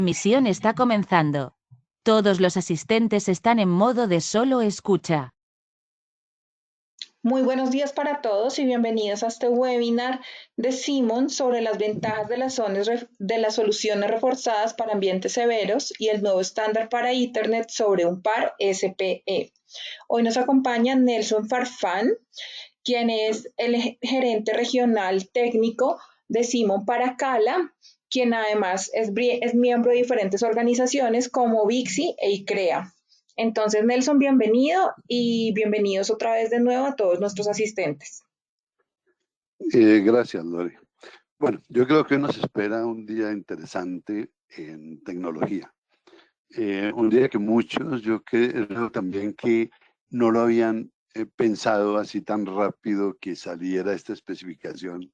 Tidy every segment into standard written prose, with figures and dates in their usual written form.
Misión está comenzando. Todos los asistentes están en modo de solo escucha. Muy buenos días para todos y bienvenidos a este webinar de Simon sobre las ventajas de las soluciones reforzadas para ambientes severos y el nuevo estándar para Ethernet sobre un par SPE. Hoy nos acompaña Nelson Farfán, quien es el gerente regional técnico de Simon para Cala, quien además es miembro de diferentes organizaciones como VIXI e ICREA. Entonces, Nelson, bienvenido y bienvenidos otra vez de nuevo a todos nuestros asistentes. Gracias, Lore. Bueno, yo creo que nos espera un día interesante en tecnología. Un día que muchos, yo creo también que no lo habían pensado así tan rápido que saliera esta especificación,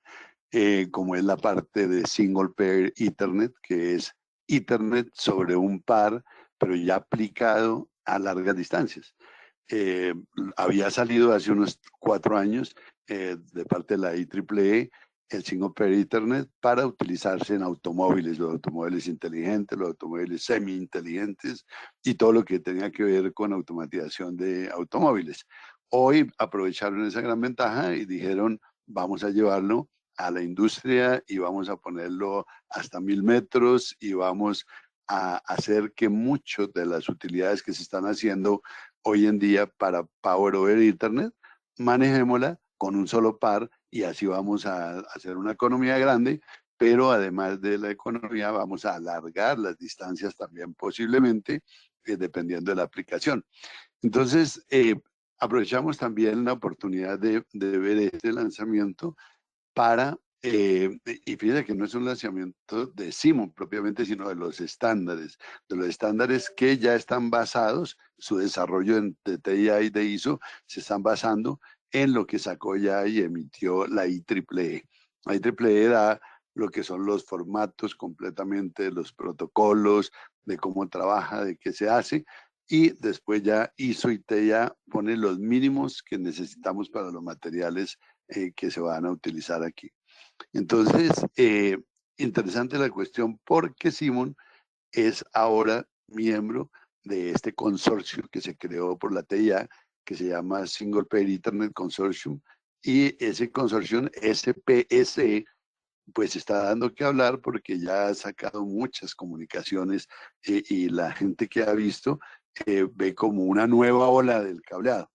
como es la parte de Single Pair Ethernet, que es Ethernet sobre un par, pero ya aplicado a largas distancias. Había salido hace unos 4 años de parte de la IEEE el Single Pair Ethernet para utilizarse en automóviles, los automóviles inteligentes, los automóviles semi-inteligentes y todo lo que tenía que ver con automatización de automóviles. Hoy aprovecharon esa gran ventaja y dijeron, vamos a llevarlo a la industria y vamos a ponerlo hasta 1000 metros y vamos a hacer que muchas de las utilidades que se están haciendo hoy en día para Power over Ethernet, manejémosla con un solo par y así vamos a hacer una economía grande, pero además de la economía vamos a alargar las distancias también posiblemente, dependiendo de la aplicación. Entonces, aprovechamos también la oportunidad de ver este lanzamiento para, y fíjate que no es un lanzamiento de Simon propiamente, sino de los estándares que ya están basados, su desarrollo de TIA y de ISO se están basando en lo que sacó ya y emitió la IEEE. La IEEE da lo que son los formatos completamente, los protocolos, de cómo trabaja, de qué se hace, y después ya ISO y TIA pone los mínimos que necesitamos para los materiales que se van a utilizar aquí. Entonces, interesante la cuestión porque Simon es ahora miembro de este consorcio que se creó por la TIA, que se llama Single Pair Ethernet Consortium, y ese consorcio SPSE pues está dando que hablar porque ya ha sacado muchas comunicaciones y la gente que ha visto ve como una nueva ola del cableado.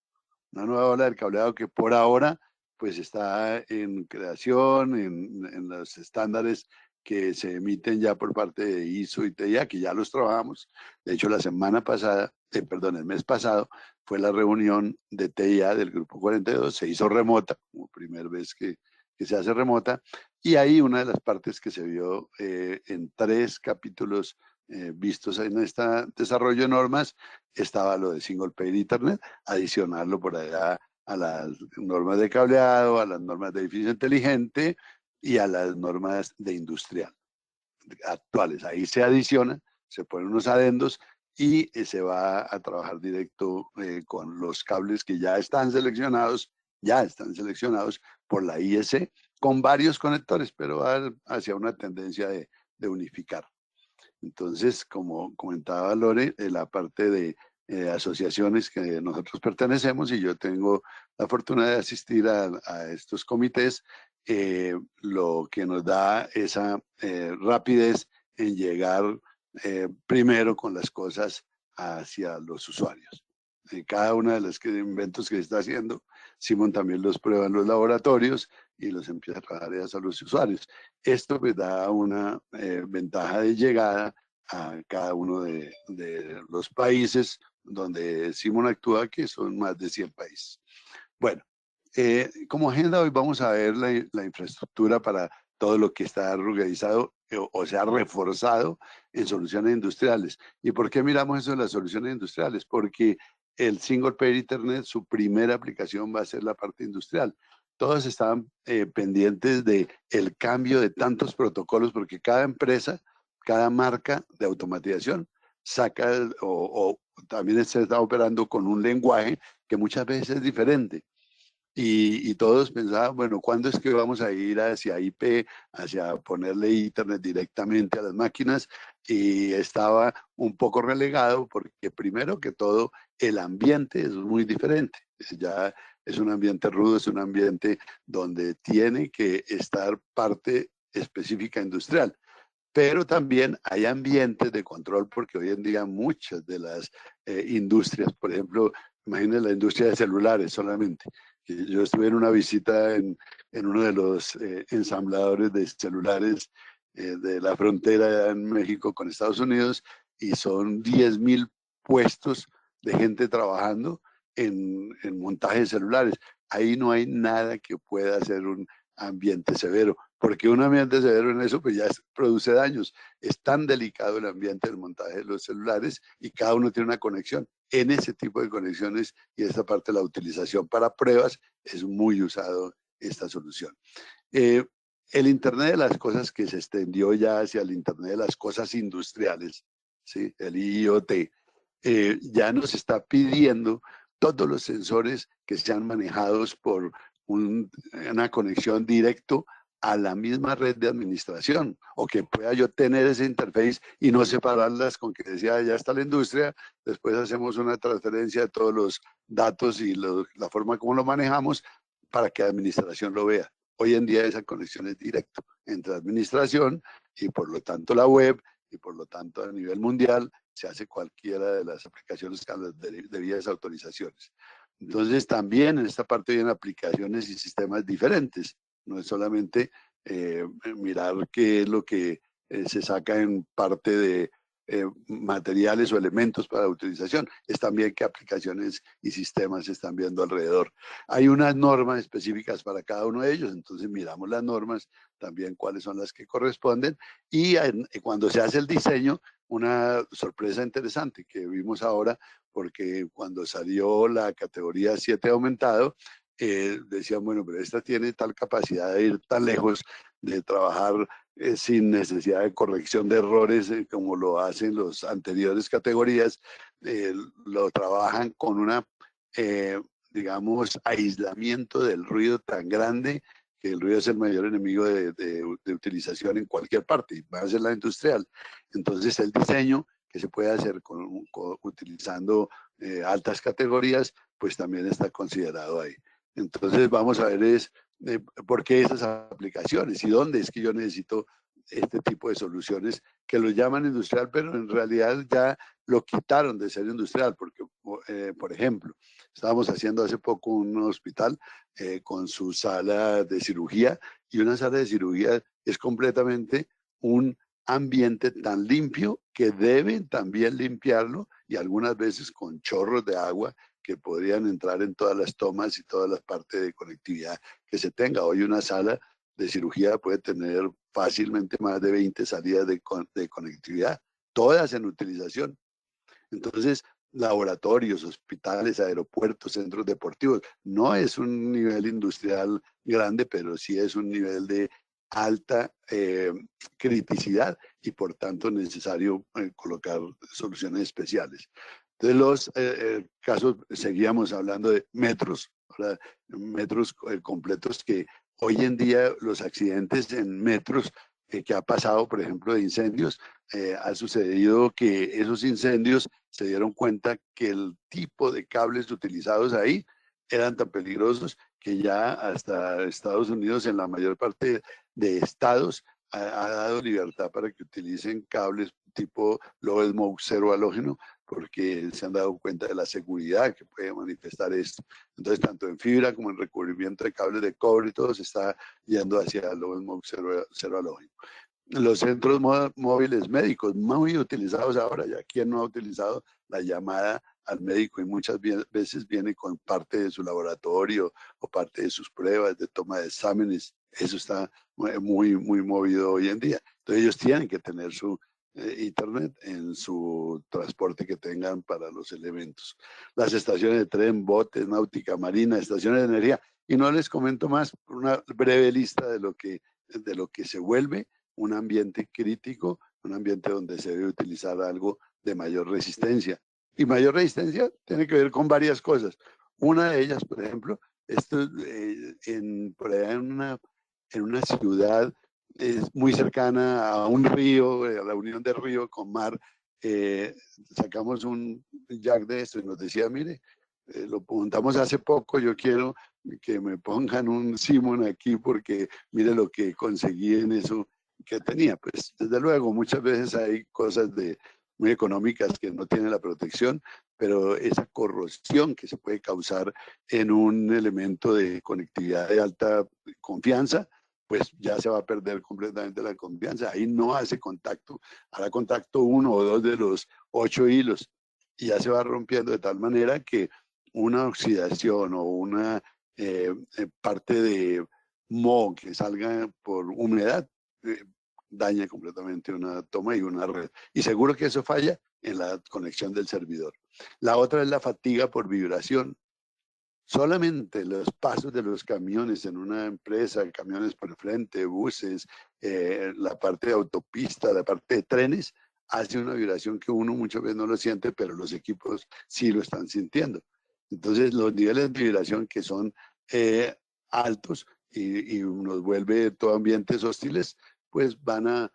Una nueva ola del cableado que por ahora pues está en creación, en los estándares que se emiten ya por parte de ISO y TIA, que ya los trabajamos. De hecho, la semana pasada, perdón, el mes pasado, fue la reunión de TIA del Grupo 42, se hizo remota, como primera vez que se hace remota, y ahí una de las partes que se vio en 3 capítulos vistos en este desarrollo de normas, estaba lo de Single Pair Ethernet, adicionarlo por allá a las normas de cableado, a las normas de edificio inteligente y a las normas de industrial actuales. Ahí se adiciona, se ponen unos adendos y se va a trabajar directo con los cables que ya están seleccionados por la IEC con varios conectores, pero va hacia una tendencia de unificar. Entonces, como comentaba Lore, la parte de asociaciones que nosotros pertenecemos y yo tengo la fortuna de asistir a estos comités, lo que nos da esa rapidez en llegar primero con las cosas hacia los usuarios. Cada una de los inventos que se está haciendo, Simon también los prueba en los laboratorios y los empieza a trabajar hacia los usuarios. Esto pues da una ventaja de llegada a cada uno de los países donde Simon actúa, que son más de 100 países. Bueno, como agenda hoy vamos a ver la infraestructura para todo lo que está ruggedizado o sea reforzado en soluciones industriales. ¿Y por qué miramos eso en las soluciones industriales? Porque el Single Pair Ethernet, su primera aplicación va a ser la parte industrial. Todos estaban pendientes de el cambio de tantos protocolos porque cada empresa, cada marca de automatización saca o también se está operando con un lenguaje que muchas veces es diferente. y todos pensaban, bueno, ¿cuándo es que vamos a ir hacia IP, hacia ponerle Internet directamente a las máquinas? Y estaba un poco relegado porque primero que todo el ambiente es muy diferente. Ya es un ambiente rudo, es un ambiente donde tiene que estar parte específica industrial. Pero también hay ambientes de control porque hoy en día muchas de las industrias, por ejemplo, imagínense la industria de celulares solamente. Yo estuve en una visita en uno de los ensambladores de celulares de la frontera en México con Estados Unidos y son 10.000 puestos de gente trabajando en montaje de celulares. Ahí no hay nada que pueda ser un ambiente severo, porque un ambiente severo en eso pues ya produce daños. Es tan delicado el ambiente del montaje de los celulares y cada uno tiene una conexión. En ese tipo de conexiones y esta parte de la utilización para pruebas es muy usado esta solución. Eh, el Internet de las cosas que se extendió ya hacia el Internet de las cosas industriales, ¿sí? El IoT, ya nos está pidiendo todos los sensores que sean manejados por una conexión directo a la misma red de administración, o que pueda yo tener ese interface y no separarlas con que decía, ya está la industria, después hacemos una transferencia de todos los datos y la forma como lo manejamos para que la administración lo vea. Hoy en día esa conexión es directa entre administración y por lo tanto la web y por lo tanto a nivel mundial se hace cualquiera de las aplicaciones con las debidas autorizaciones. Entonces también en esta parte vienen aplicaciones y sistemas diferentes. No es solamente mirar qué es lo que se saca en parte de materiales o elementos para utilización, es también qué aplicaciones y sistemas se están viendo alrededor. Hay unas normas específicas para cada uno de ellos, entonces miramos las normas, también cuáles son las que corresponden, y cuando se hace el diseño, una sorpresa interesante que vimos ahora, porque cuando salió la categoría 7 aumentado, decían, bueno, pero esta tiene tal capacidad de ir tan lejos, de trabajar sin necesidad de corrección de errores como lo hacen los anteriores categorías, lo trabajan con una, digamos, aislamiento del ruido tan grande que el ruido es el mayor enemigo de utilización en cualquier parte, va a ser la industrial. Entonces el diseño que se puede hacer utilizando altas categorías, pues también está considerado ahí. Entonces vamos a ver por qué esas aplicaciones y dónde es que yo necesito este tipo de soluciones que lo llaman industrial, pero en realidad ya lo quitaron de ser industrial, porque, por ejemplo, estábamos haciendo hace poco un hospital con su sala de cirugía, y una sala de cirugía es completamente un ambiente tan limpio que deben también limpiarlo, y algunas veces con chorros de agua que podrían entrar en todas las tomas y todas las partes de conectividad que se tenga. Hoy una sala de cirugía puede tener fácilmente más de 20 salidas de conectividad, todas en utilización. Entonces, laboratorios, hospitales, aeropuertos, centros deportivos, no es un nivel industrial grande, pero sí es un nivel de alta criticidad y por tanto necesario colocar soluciones especiales. De los casos, seguíamos hablando de metros, ¿verdad? Metros completos que hoy en día los accidentes en metros que ha pasado, por ejemplo, de incendios, ha sucedido que esos incendios se dieron cuenta que el tipo de cables utilizados ahí eran tan peligrosos que ya hasta Estados Unidos, en la mayor parte de estados, ha dado libertad para que utilicen cables tipo low smoke, cero halógeno, porque se han dado cuenta de la seguridad que puede manifestar esto. Entonces, tanto en fibra como en recubrimiento de cables de cobre y todo se está yendo hacia low smoke, cero halógeno. Los centros móviles médicos, muy utilizados ahora, ya quien no ha utilizado la llamada al médico y muchas veces viene con parte de su laboratorio o parte de sus pruebas de toma de exámenes. Eso está muy movido hoy en día. Entonces ellos tienen que tener su internet en su transporte que tengan para los elementos. Las estaciones de tren, botes, náutica marina, estaciones de energía. Y no les comento más, una breve lista de lo que se vuelve un ambiente crítico, un ambiente donde se debe utilizar algo de mayor resistencia. Y mayor resistencia tiene que ver con varias cosas. Una de ellas, por ejemplo, Esto por allá en una ciudad muy cercana a un río, a la unión del río con mar, eh, sacamos un jack de esto y nos decía, mire, lo montamos hace poco, yo quiero que me pongan un Simon aquí porque mire lo que conseguí en eso que tenía. Pues desde luego, muchas veces hay cosas muy económicas que no tienen la protección, pero esa corrosión que se puede causar en un elemento de conectividad de alta confianza, pues ya se va a perder completamente la confianza. Ahí no hace contacto, hará contacto uno o dos de los 8 hilos y ya se va rompiendo de tal manera que una oxidación o una parte de moho que salga por humedad daña completamente una toma y una red. Y seguro que eso falla en la conexión del servidor. La otra es la fatiga por vibración. Solamente los pasos de los camiones en una empresa, camiones por el frente, buses, la parte de autopista, la parte de trenes, hace una vibración que uno muchas veces no lo siente, pero los equipos sí lo están sintiendo. Entonces, los niveles de vibración que son altos y nos vuelve todo ambientes hostiles, pues van a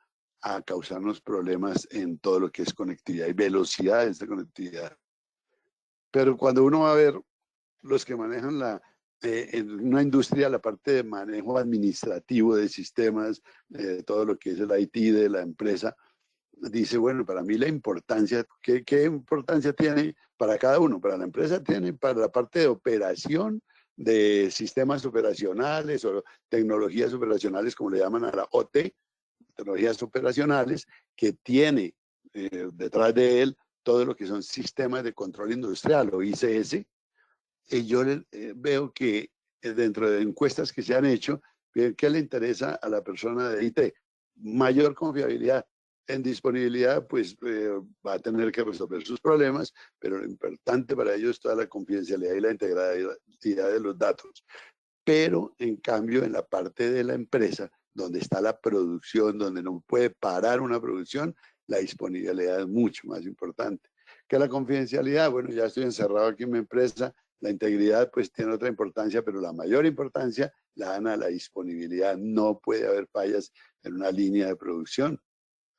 causarnos problemas en todo lo que es conectividad y velocidad de esta conectividad. Pero cuando uno va a ver los que manejan en una industria la parte de manejo administrativo de sistemas, todo lo que es el IT de la empresa, dice, bueno, para mí la importancia, ¿qué importancia tiene para cada uno? Para la empresa tiene para la parte de operación de sistemas operacionales o tecnologías operacionales, como le llaman a la OT, tecnologías operacionales, que tiene detrás de él todo lo que son sistemas de control industrial o ICS. Y yo veo que dentro de encuestas que se han hecho, ¿qué le interesa a la persona de IT? Mayor confiabilidad. En disponibilidad, pues va a tener que resolver sus problemas, pero lo importante para ellos es toda la confidencialidad y la integridad de los datos. Pero en cambio, en la parte de la empresa, donde está la producción, donde no puede parar una producción, la disponibilidad es mucho más importante. ¿Qué la confidencialidad? Bueno, ya estoy encerrado aquí en mi empresa, la integridad pues tiene otra importancia, pero la mayor importancia la dan a la disponibilidad. No puede haber fallas en una línea de producción.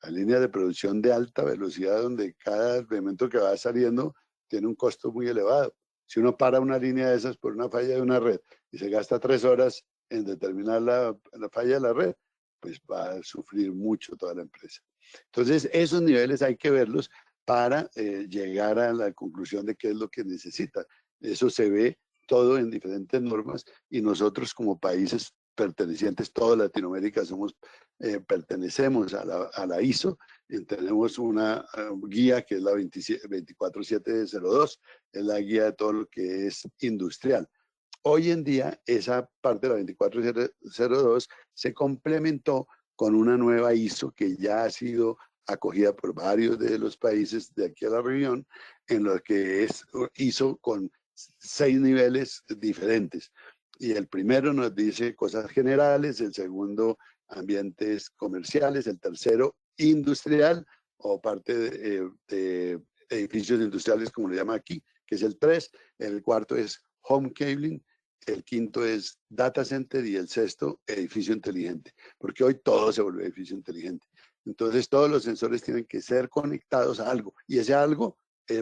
La línea de producción de alta velocidad, donde cada elemento que va saliendo tiene un costo muy elevado. Si uno para una línea de esas por una falla de una red y se gasta 3 horas en determinar la falla de la red, pues va a sufrir mucho toda la empresa. Entonces, esos niveles hay que verlos para llegar a la conclusión de qué es lo que necesita. Eso se ve todo en diferentes normas y nosotros como países pertenecientes, toda Latinoamérica pertenecemos a la ISO, tenemos una guía que es la 24702, es la guía de todo lo que es industrial. Hoy en día esa parte de la 24702 se complementó con una nueva ISO que ya ha sido acogida por varios de los países de aquí a la región, en lo que es ISO con 6 niveles diferentes. Y el primero nos dice cosas generales, el segundo ambientes comerciales, el tercero industrial o parte de edificios industriales como le llama aquí, que es el 3, el cuarto es home cabling, el quinto es data center y el sexto edificio inteligente, porque hoy todo se vuelve edificio inteligente. Entonces todos los sensores tienen que ser conectados a algo y ese algo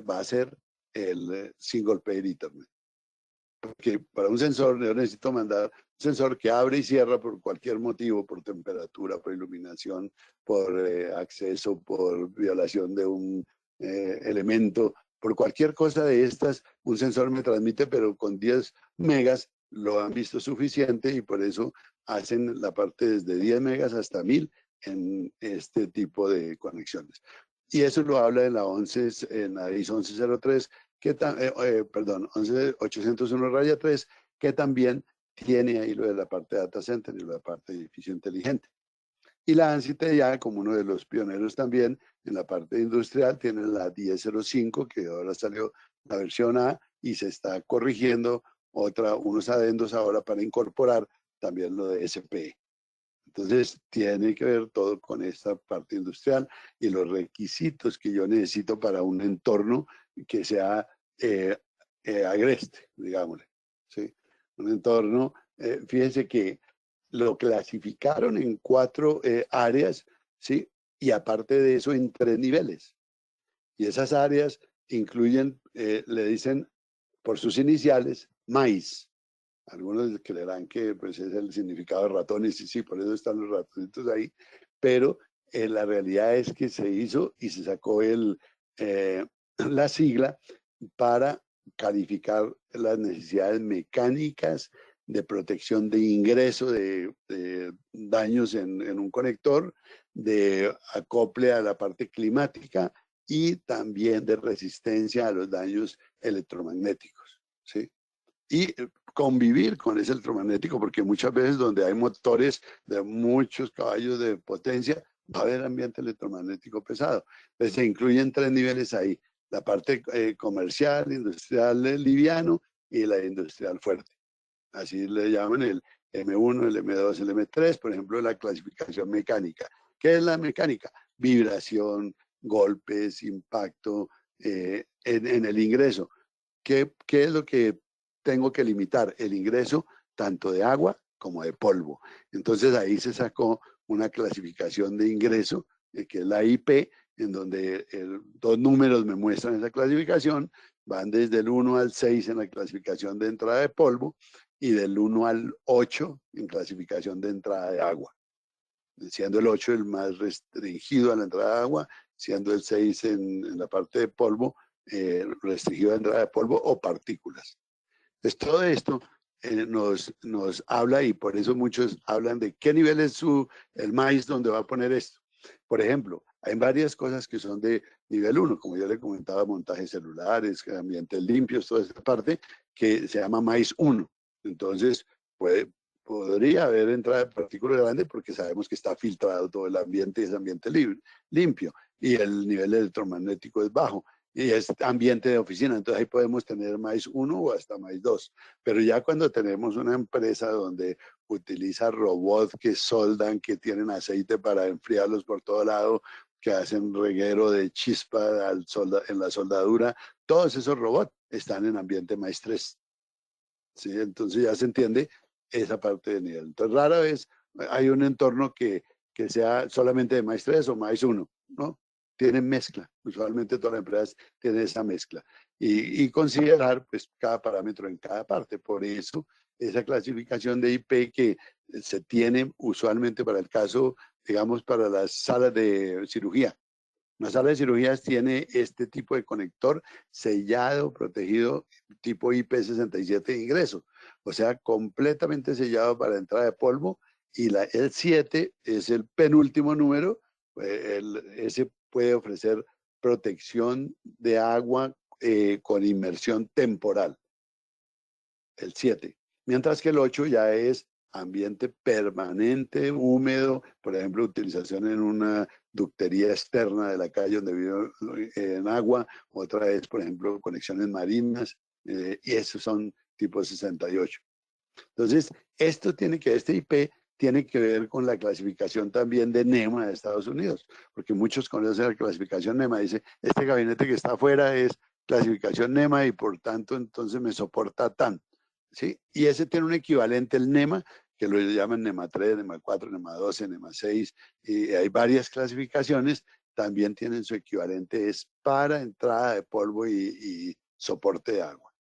va a ser el single pair Ethernet. Porque para un sensor yo necesito mandar un sensor que abre y cierra por cualquier motivo, por temperatura, por iluminación, por acceso, por violación de un elemento, por cualquier cosa de estas, un sensor me transmite, pero con 10 megas lo han visto suficiente y por eso hacen la parte desde 10 megas hasta 1000 en este tipo de conexiones. Y eso lo habla en la 11, en la ISO 1103, perdón, 11801-3, que también tiene ahí lo de la parte de data center y lo de la parte de edificio inteligente. Y la ANSI ya, como uno de los pioneros también en la parte industrial, tiene la 1005, que ahora salió la versión A y se está corrigiendo unos adendos ahora para incorporar también lo de SPE. Entonces, tiene que ver todo con esta parte industrial y los requisitos que yo necesito para un entorno que sea agreste, digámosle. ¿Sí? un entorno, fíjense que lo clasificaron en 4 áreas, ¿sí? Y aparte de eso, en 3 niveles. Y esas áreas incluyen, le dicen por sus iniciales, maíz. Algunos creerán que pues, es el significado de ratones, y sí, por eso están los ratonitos ahí, pero la realidad es que se hizo y se sacó la sigla para calificar las necesidades mecánicas de protección de ingreso de daños en un conector, de acople a la parte climática y también de resistencia a los daños electromagnéticos, ¿sí? Y convivir con ese electromagnético, porque muchas veces donde hay motores de muchos caballos de potencia, va a haber ambiente electromagnético pesado. Entonces se incluyen 3 niveles ahí, la parte comercial, industrial liviano y la industrial fuerte. Así le llaman el M1, el M2, el M3, por ejemplo, la clasificación mecánica. ¿Qué es la mecánica? Vibración, golpes, impacto en el ingreso. ¿Qué es lo que tengo que limitar? El ingreso tanto de agua como de polvo. Entonces ahí se sacó una clasificación de ingreso, que es la IP, en donde 2 números me muestran esa clasificación, van desde el 1 al 6 en la clasificación de entrada de polvo y del 1 al 8 en clasificación de entrada de agua, siendo el 8 el más restringido a la entrada de agua, siendo el 6 en la parte de polvo, restringido a entrada de polvo o partículas. Entonces todo esto nos habla, y por eso muchos hablan de qué nivel es el maíz donde va a poner esto. Por ejemplo, hay varias cosas que son de nivel 1, como yo le comentaba, montajes celulares, ambientes limpios, toda esta parte, que se llama maíz 1. Entonces, podría haber entrada de partículas grandes porque sabemos que está filtrado todo el ambiente y es ambiente limpio, y el nivel electromagnético es bajo y es ambiente de oficina. Entonces ahí podemos tener maíz 1 o hasta maíz 2. Pero ya cuando tenemos una empresa donde utiliza robots que soldan, que tienen aceite para enfriarlos por todo lado, que hacen reguero de chispa en la soldadura, todos esos robots están en ambiente maíz 3. ¿Sí? Entonces ya se entiende esa parte de nivel. Entonces rara vez hay un entorno que sea solamente de maíz 3 o maíz 1, ¿no? Tienen mezcla. Usualmente todas las empresas tienen esa mezcla. Y considerar pues cada parámetro en cada parte. Por eso esa clasificación de IP que se tiene usualmente para el caso, digamos, para las salas de cirugía. Una sala de cirugías tiene este tipo de conector sellado, protegido, tipo IP67 de ingreso. O sea, completamente sellado para entrada de polvo. Y el 7 es el penúltimo número. Ese puede ofrecer protección de agua con inmersión temporal. El 7. Mientras que el 8 ya es ambiente permanente, húmedo, por ejemplo, utilización en una ductería externa de la calle donde vive en agua, otra es, por ejemplo, conexiones marinas, y esos son tipo 68. Entonces, este IP tiene que ver con la clasificación también de NEMA de Estados Unidos, porque muchos conocen la clasificación NEMA, dice, este gabinete que está afuera es clasificación NEMA y por tanto entonces me soporta tan. ¿Sí? Y ese tiene un equivalente, el NEMA, que lo llaman NEMA 3, NEMA 4, NEMA 12, NEMA 6, y hay varias clasificaciones, también tienen su equivalente, es para entrada de polvo y soporte de agua.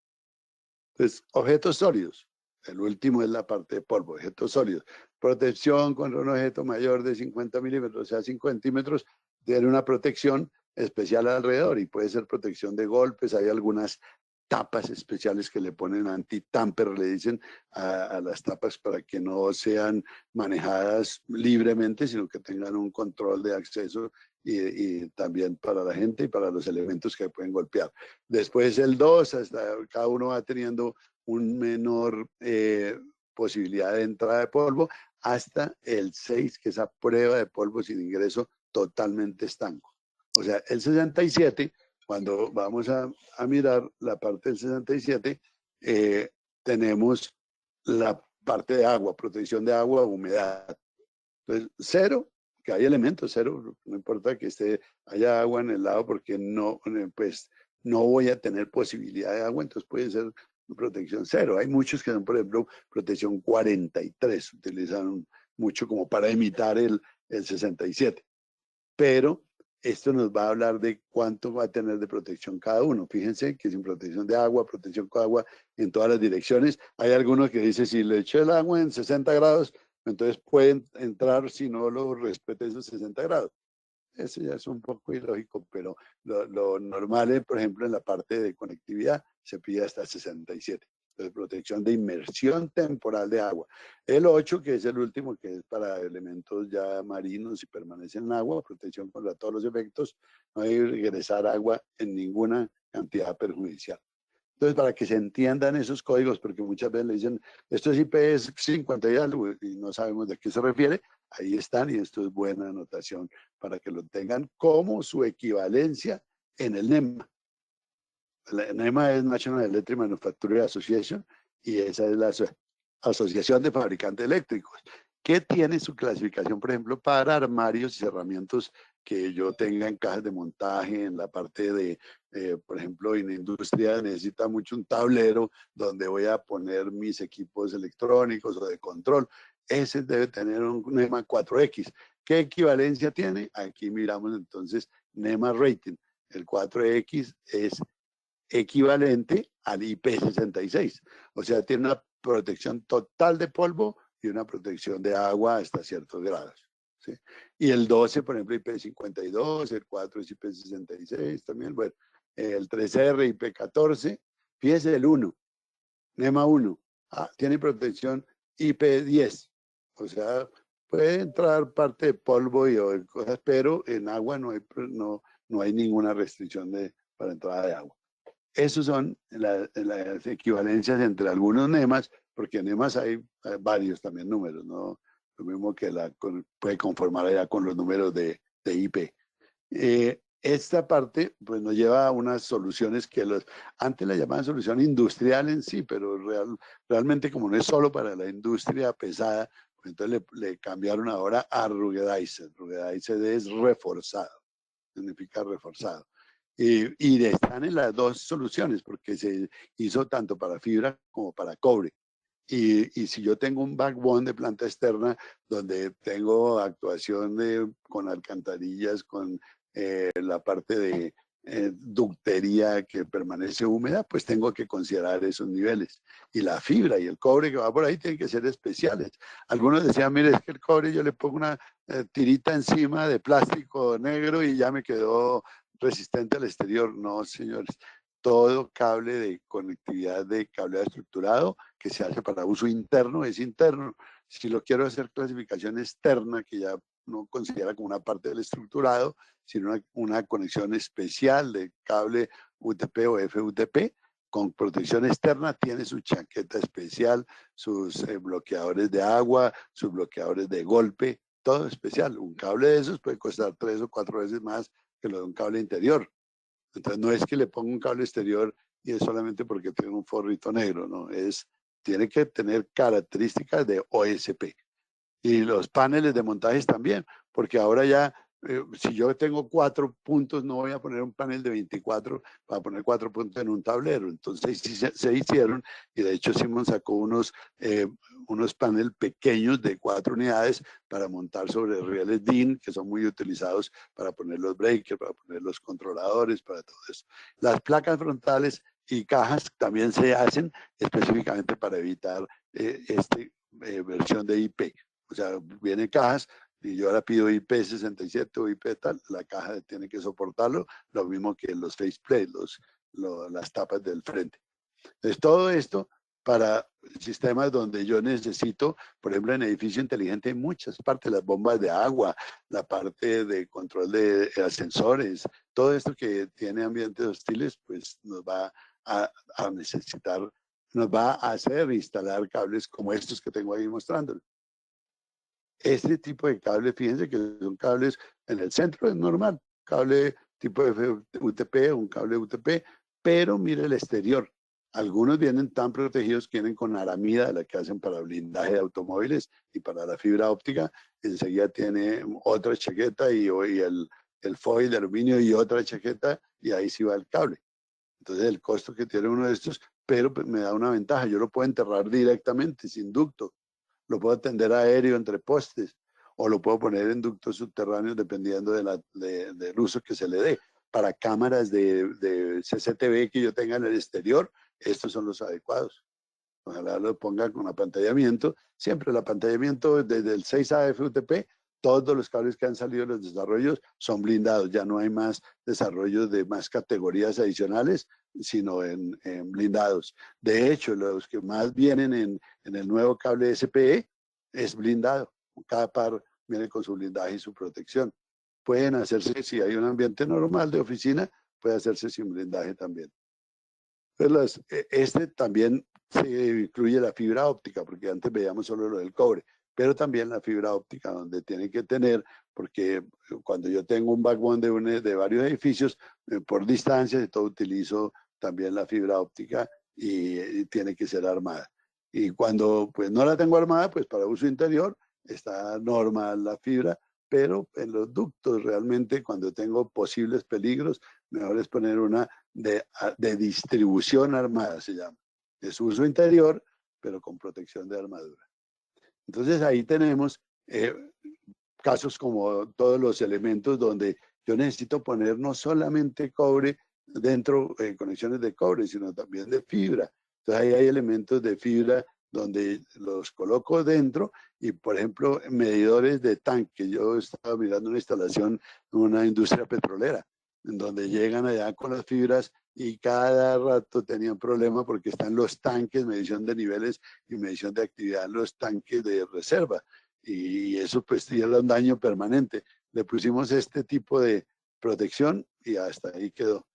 Entonces, objetos sólidos. El último es la parte de polvo, objetos sólidos. Protección contra un objeto mayor de 50 milímetros, o sea, 5 centímetros, tiene una protección especial alrededor y puede ser protección de golpes. Hay algunas tapas especiales que le ponen anti-tamper, le dicen a las tapas para que no sean manejadas libremente, sino que tengan un control de acceso y también para la gente y para los elementos que pueden golpear. Después el 2, hasta cada uno va teniendo un menor posibilidad de entrada de polvo, hasta el 6, que es a prueba de polvo sin ingreso totalmente estanco. O sea, el 67, cuando vamos a mirar la parte del 67, tenemos la parte de agua, protección de agua, humedad. Entonces, 0, que hay elementos, 0, no importa que haya agua en el lado porque no, pues, no voy a tener posibilidad de agua, entonces puede ser protección 0. Hay muchos que son, por ejemplo, protección 43, utilizan mucho como para imitar el 67. Pero esto nos va a hablar de cuánto va a tener de protección cada uno. Fíjense que sin protección de agua, protección con agua en todas las direcciones. Hay algunos que dicen, si le eché el agua en 60 grados, entonces pueden entrar si no lo respeta esos 60 grados. Eso ya es un poco ilógico, pero lo normal es, por ejemplo, en la parte de conectividad, se pide hasta 67. Entonces, protección de inmersión temporal de agua. El 8, que es el último, que es para elementos ya marinos y permanecen en agua, protección contra todos los efectos, no hay que regresar agua en ninguna cantidad perjudicial. Entonces, para que se entiendan esos códigos, porque muchas veces le dicen, esto es IPS 50 y algo, y no sabemos de qué se refiere, ahí están, y esto es buena anotación para que lo tengan como su equivalencia en el NEMA. La NEMA es National Electric Manufacturing Association, y esa es la Asociación de Fabricantes Eléctricos, que tiene su clasificación, por ejemplo, para armarios y cerramientos que yo tenga en cajas de montaje, en la parte de, por ejemplo, en la industria necesita mucho un tablero donde voy a poner mis equipos electrónicos o de control. Ese debe tener un NEMA 4X. ¿Qué equivalencia tiene? Aquí miramos entonces NEMA Rating. El 4X es equivalente al IP66. O sea, tiene una protección total de polvo y una protección de agua hasta ciertos grados. ¿Sí? Y el 12, por ejemplo, IP52, el 4 es IP66 también, bueno, el 3R, IP14, fíjese el 1, NEMA 1, tiene protección IP10, o sea, puede entrar parte de polvo y cosas, pero en agua no hay ninguna restricción para entrada de agua. Esos son las equivalencias entre algunos NEMAs, porque NEMAs hay varios también números, ¿no? Lo mismo que puede conformar allá con los números de IP. Esta parte pues nos lleva a unas soluciones que antes la llamaban solución industrial en sí, pero realmente como no es solo para la industria pesada, pues entonces le cambiaron ahora a ruggedized. Ruggedized es reforzado, significa reforzado. Y están en las dos soluciones, porque se hizo tanto para fibra como para cobre. Y si yo tengo un backbone de planta externa donde tengo actuación con alcantarillas, con la parte de ductería que permanece húmeda, pues tengo que considerar esos niveles. Y la fibra y el cobre que va por ahí tienen que ser especiales. Algunos decían, mire, es que el cobre yo le pongo una tirita encima de plástico negro y ya me quedó resistente al exterior. No, señores. Todo cable de conectividad de cableado estructurado que se hace para uso interno es interno. Si lo quiero hacer clasificación externa, que ya no considera como una parte del estructurado, sino una conexión especial de cable UTP o FUTP, con protección externa, tiene su chaqueta especial, sus bloqueadores de agua, sus bloqueadores de golpe, todo especial. Un cable de esos puede costar 3 o 4 veces más que lo de un cable interior. Entonces no es que le ponga un cable exterior y es solamente porque tiene un forrito negro, no, tiene que tener características de OSP. Y los paneles de montajes también, porque ahora ya, si yo tengo 4 puntos, no voy a poner un panel de 24 para poner 4 puntos en un tablero. Entonces sí se hicieron, y de hecho Siemens sacó unos paneles pequeños de 4 unidades para montar sobre rieles DIN, que son muy utilizados para poner los breakers, para poner los controladores, para todo eso. Las placas frontales y cajas también se hacen específicamente para evitar esta versión de IP. O sea, vienen cajas y yo ahora pido IP67 o IP tal, la caja tiene que soportarlo, lo mismo que los faceplates, las tapas del frente. Entonces, todo esto para sistemas donde yo necesito, por ejemplo, en edificio inteligente hay muchas partes, las bombas de agua, la parte de control de ascensores, todo esto que tiene ambientes hostiles, pues nos va a necesitar, nos va a hacer instalar cables como estos que tengo ahí mostrándoles. Este tipo de cables, fíjense que son cables en el centro, es normal, cable tipo FUTP, un cable UTP, pero mire el exterior. Algunos vienen tan protegidos que vienen con aramida, la que hacen para blindaje de automóviles y para la fibra óptica. Enseguida tiene otra chaqueta y el foil de aluminio y otra chaqueta, y ahí sí va el cable. Entonces el costo que tiene uno de estos pero pues, me da una ventaja. Yo lo puedo enterrar directamente, sin ducto. Lo puedo tender aéreo entre postes o lo puedo poner en ductos subterráneos dependiendo del uso que se le dé. Para cámaras de CCTV que yo tenga en el exterior, estos son los adecuados. Ojalá lo ponga con apantallamiento. Siempre el apantallamiento desde el 6A FUTP, todos los cables que han salido de los desarrollos son blindados. Ya no hay más desarrollos de más categorías adicionales, sino en blindados. De hecho, los que más vienen en el nuevo cable SPE es blindado. Cada par viene con su blindaje y su protección. Pueden hacerse, si hay un ambiente normal de oficina, puede hacerse sin blindaje también. Entonces, este también se incluye la fibra óptica, porque antes veíamos solo lo del cobre, pero también la fibra óptica, donde tiene que tener, porque cuando yo tengo un backbone de varios edificios, por distancia y todo, utilizo también la fibra óptica y tiene que ser armada. Y cuando pues no la tengo armada, pues para uso interior está normal la fibra, pero en los ductos realmente cuando tengo posibles peligros, mejor es poner una de distribución armada, se llama. Es uso interior, pero con protección de armadura. Entonces ahí tenemos casos como todos los elementos donde yo necesito poner no solamente cobre dentro, conexiones de cobre, sino también de fibra. Entonces ahí hay elementos de fibra donde los coloco dentro y, por ejemplo, medidores de tanque. Yo estaba mirando una instalación en una industria petrolera, en donde llegan allá con las fibras y cada rato tenían problemas porque están los tanques, medición de niveles y medición de actividad en los tanques de reserva. Y eso pues tiene un daño permanente. Le pusimos este tipo de protección y hasta ahí quedó.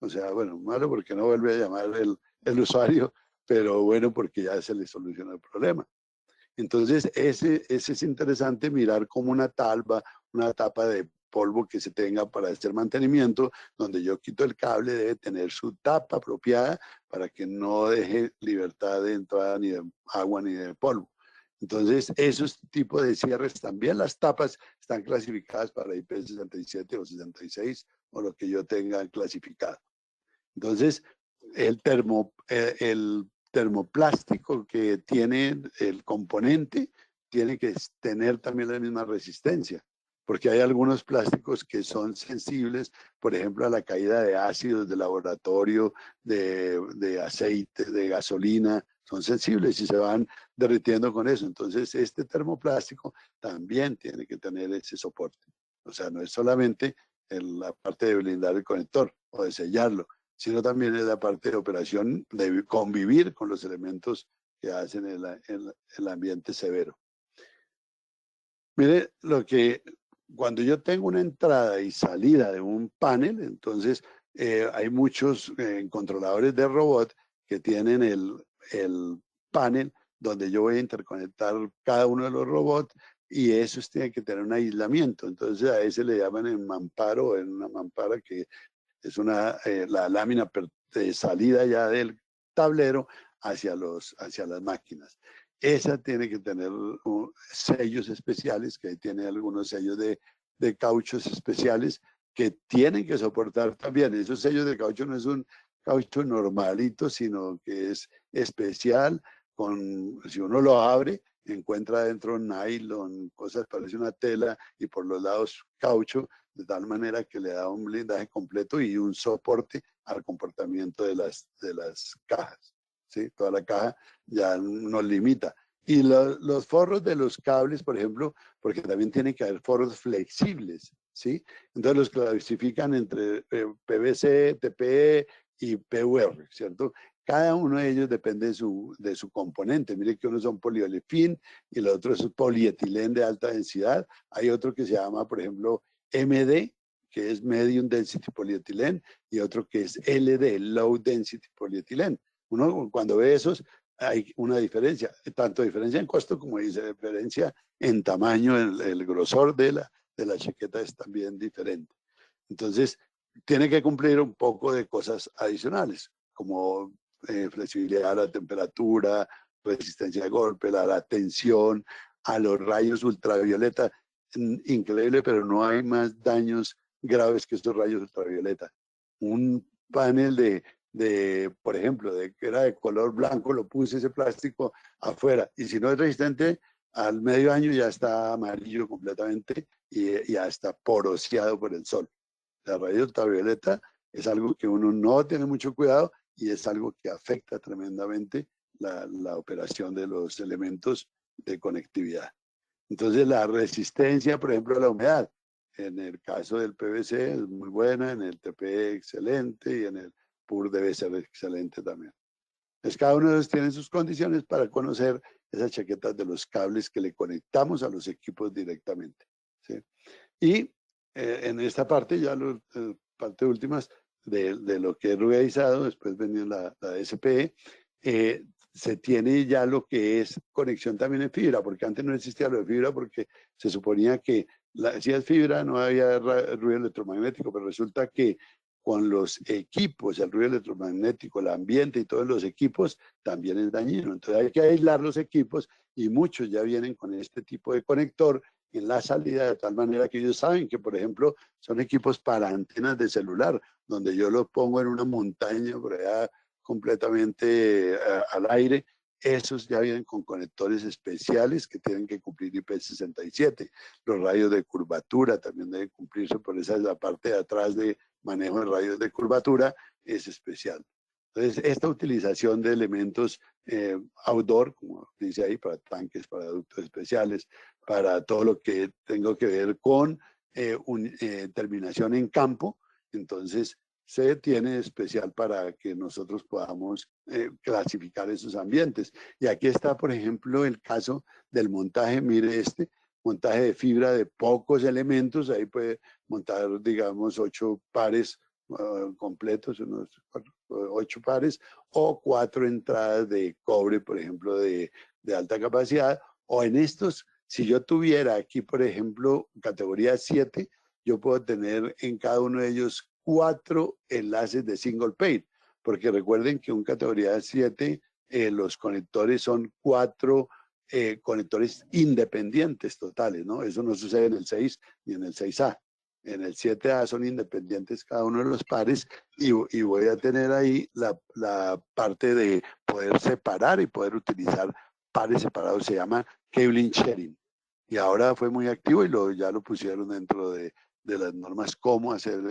O sea, bueno, malo porque no vuelve a llamar el usuario, pero bueno porque ya se le solucionó el problema. Entonces, ese es interesante mirar como una tapa de polvo que se tenga para hacer mantenimiento, donde yo quito el cable, debe tener su tapa apropiada para que no deje libertad de entrada ni de agua ni de polvo. Entonces, esos tipos de cierres, también las tapas están clasificadas para IP67 o 66 o lo que yo tenga clasificado. Entonces, el termoplástico que tiene el componente tiene que tener también la misma resistencia, porque hay algunos plásticos que son sensibles, por ejemplo, a la caída de ácidos de laboratorio, de aceite, de gasolina, son sensibles y se van derritiendo con eso. Entonces, este termoplástico también tiene que tener ese soporte. O sea, no es solamente la parte de blindar el conector o de sellarlo, sino también es la parte de operación de convivir con los elementos que hacen el ambiente severo. Mire, cuando yo tengo una entrada y salida de un panel, entonces hay muchos controladores de robot que tienen el panel donde yo voy a interconectar cada uno de los robots y esos tienen que tener un aislamiento. Entonces a ese le llaman en mamparo, en una mampara que es la lámina de salida ya del tablero hacia las máquinas. Esa tiene que tener sellos especiales, que tiene algunos sellos de cauchos especiales que tienen que soportar también. Esos sellos de caucho no es un caucho normalito, sino que es especial. Si uno lo abre, encuentra dentro nylon, cosas, parece una tela, y por los lados caucho, de tal manera que le da un blindaje completo y un soporte al comportamiento de las cajas. ¿Sí? Toda la caja ya nos limita. Y los forros de los cables, por ejemplo, porque también tiene que haber forros flexibles, ¿sí? Entonces los clasifican entre PVC, TPE y PUR, ¿cierto? Cada uno de ellos depende de su componente. Mire que unos son poliolefín y el otro es polietilén de alta densidad. Hay otro que se llama, por ejemplo, MD, que es Medium Density Polietilén, y otro que es LD, Low Density Polietilén. Uno cuando ve esos, hay una diferencia, tanto diferencia en costo como diferencia en tamaño, el grosor de la chaqueta es también diferente. Entonces, tiene que cumplir un poco de cosas adicionales, como flexibilidad a la temperatura, resistencia de golpe, la tensión, a los rayos ultravioleta. Increíble, pero no hay más daños graves que estos rayos ultravioleta. Un panel por ejemplo, de que era de color blanco, lo puse ese plástico afuera. Y si no es resistente, al medio año ya está amarillo completamente y ya está poroseado por el sol. La rayos ultravioleta es algo que uno no tiene mucho cuidado y es algo que afecta tremendamente la operación de los elementos de conectividad. Entonces, la resistencia, por ejemplo, a la humedad, en el caso del PVC es muy buena, en el TPE excelente y en el PUR debe ser excelente también. Entonces, cada uno de ellos tiene sus condiciones para conocer esas chaquetas de los cables que le conectamos a los equipos directamente, ¿sí? Y en esta parte, ya la parte últimas de lo que es ruedizado, después venía la SPE, se tiene ya lo que es conexión también en fibra, porque antes no existía lo de fibra porque se suponía que si es fibra no había ruido electromagnético, pero resulta que con los equipos, el ruido electromagnético, el ambiente y todos los equipos también es dañino. Entonces hay que aislar los equipos y muchos ya vienen con este tipo de conector en la salida, de tal manera que ellos saben que, por ejemplo, son equipos para antenas de celular, donde yo los pongo en una montaña por allá completamente al aire. Esos ya vienen con conectores especiales que tienen que cumplir IP67. Los radios de curvatura también deben cumplirse, por esa es la parte de atrás de manejo de radios de curvatura, es especial. Entonces, esta utilización de elementos outdoor, como dice ahí, para tanques, para ductos especiales, para todo lo que tengo que ver con terminación en campo, entonces se tiene especial para que nosotros podamos clasificar esos ambientes. Y aquí está, por ejemplo, el caso del montaje, mire montaje de fibra de pocos elementos, ahí puede montar, digamos, 8 pares completos, unos 8 pares, o 4 entradas de cobre, por ejemplo, de alta capacidad, o en estos, si yo tuviera aquí, por ejemplo, categoría 7, yo puedo tener en cada uno de ellos 4 enlaces de single pair, porque recuerden que en categoría 7 los conectores son 4 conectores independientes totales, ¿no? Eso no sucede en el 6 ni en el 6A. En el 7A son independientes cada uno de los pares y voy a tener ahí la parte de poder separar y poder utilizar pares separados, se llama cabling sharing. Y ahora fue muy activo y ya lo pusieron dentro de las normas cómo hacer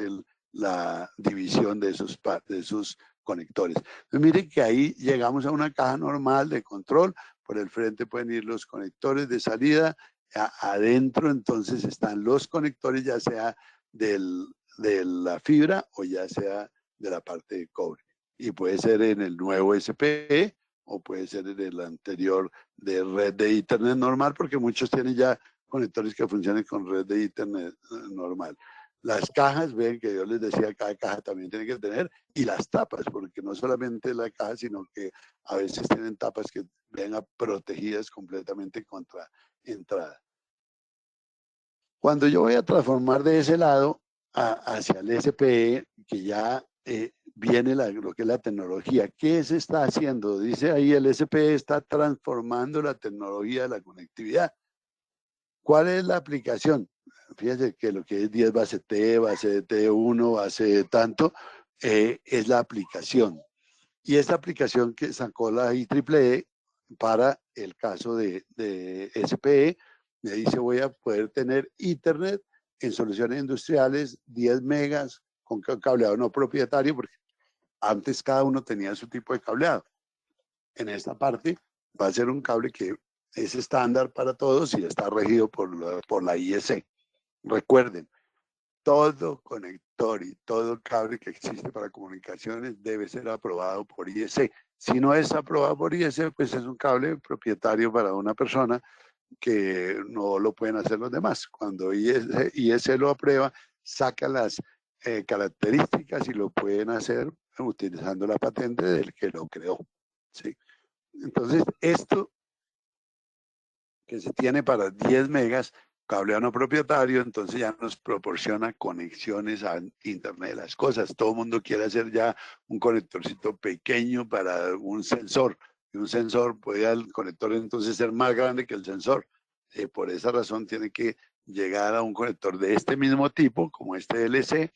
la división de esos conectores. Entonces, miren que ahí llegamos a una caja normal de control. Por el frente pueden ir los conectores de salida. Adentro entonces están los conectores, ya sea de la fibra o ya sea de la parte de cobre. Y puede ser en el nuevo SPE o puede ser en el anterior de red de Ethernet normal, porque muchos tienen ya conectores que funcionan con red de Ethernet normal. Las cajas, ven que yo les decía, cada caja también tiene que tener, y las tapas, porque no solamente la caja, sino que a veces tienen tapas que vengan protegidas completamente contra entrada. Cuando yo voy a transformar de ese lado hacia el SPE, que ya viene lo que es la tecnología, ¿qué se está haciendo? Dice ahí, el SPE está transformando la tecnología de la conectividad. ¿Cuál es la aplicación? Fíjense que lo que es 10 base T, base T1, base tanto, es la aplicación. Y esta aplicación que sacó la IEEE para el caso de SPE, me dice voy a poder tener Ethernet en soluciones industriales, 10 megas con cableado no propietario, porque antes cada uno tenía su tipo de cableado. En esta parte va a ser un cable que es estándar para todos y está regido por la IEC. Recuerden, todo conector y todo cable que existe para comunicaciones debe ser aprobado por IEC. Si no es aprobado por IEC, pues es un cable propietario para una persona que no lo pueden hacer los demás. Cuando IEC lo aprueba, saca las características y lo pueden hacer utilizando la patente del que lo creó, ¿sí? Entonces, esto que se tiene para 10 megas, cableado no propietario, entonces ya nos proporciona conexiones a Internet de las cosas. Todo el mundo quiere hacer ya un conectorcito pequeño para un sensor. Y un sensor puede el conector entonces ser más grande que el sensor. Por esa razón tiene que llegar a un conector de este mismo tipo, como este LC,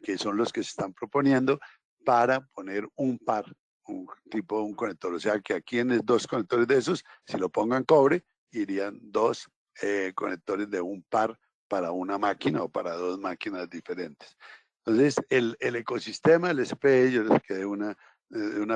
que son los que se están proponiendo, para poner un par, un conector. O sea que aquí en 2 conectores de esos, si lo pongo en cobre, irían 2 conectores de un par para una máquina o para 2 máquinas diferentes. Entonces, el ecosistema del SPE, yo les quedé una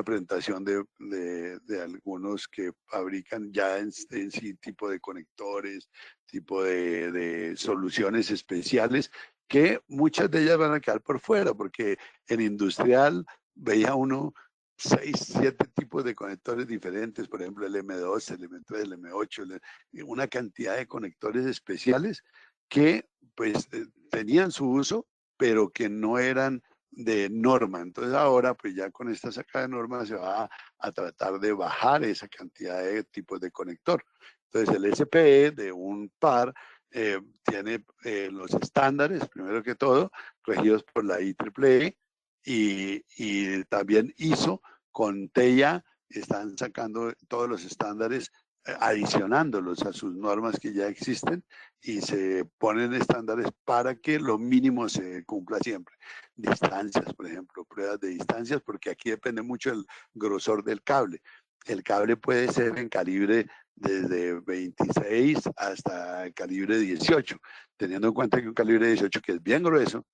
presentación de algunos que fabrican ya en sí tipo de conectores, tipo de soluciones especiales, que muchas de ellas van a quedar por fuera, porque en industrial veía uno 6, 7 tipos de conectores diferentes, por ejemplo el M2, el M3, el M8, una cantidad de conectores especiales que pues tenían su uso, pero que no eran de norma. Entonces ahora pues ya con esta sacada de norma se va a tratar de bajar esa cantidad de tipos de conector. Entonces el SPE de un par tiene los estándares, primero que todo, regidos por la IEEE y también ISO con TEIA están sacando todos los estándares, adicionándolos a sus normas que ya existen y se ponen estándares para que lo mínimo se cumpla siempre. Distancias, por ejemplo, pruebas de distancias, porque aquí depende mucho el grosor del cable. El cable puede ser en calibre desde 26 hasta el calibre 18, teniendo en cuenta que un calibre 18 que es bien grueso,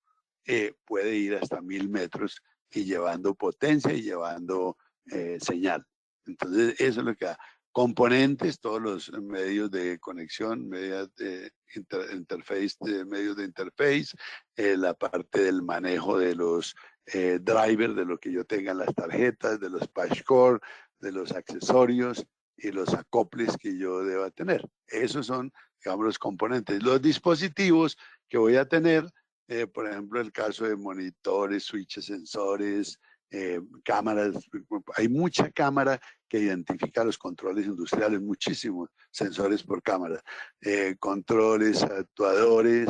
puede ir hasta 1000 metros y llevando potencia y llevando señal. Entonces, eso es lo que da. Componentes, todos los medios de conexión, medios de interface, medios de interface, la parte del manejo de los drivers, de lo que yo tenga en las tarjetas, de los patch core, de los accesorios y los acoples que yo deba tener. Esos son, digamos, los componentes. Los dispositivos que voy a tener, por ejemplo, el caso de monitores, switches, sensores, cámaras. Hay mucha cámara que identifica los controles industriales, muchísimos sensores por cámara, controles, actuadores,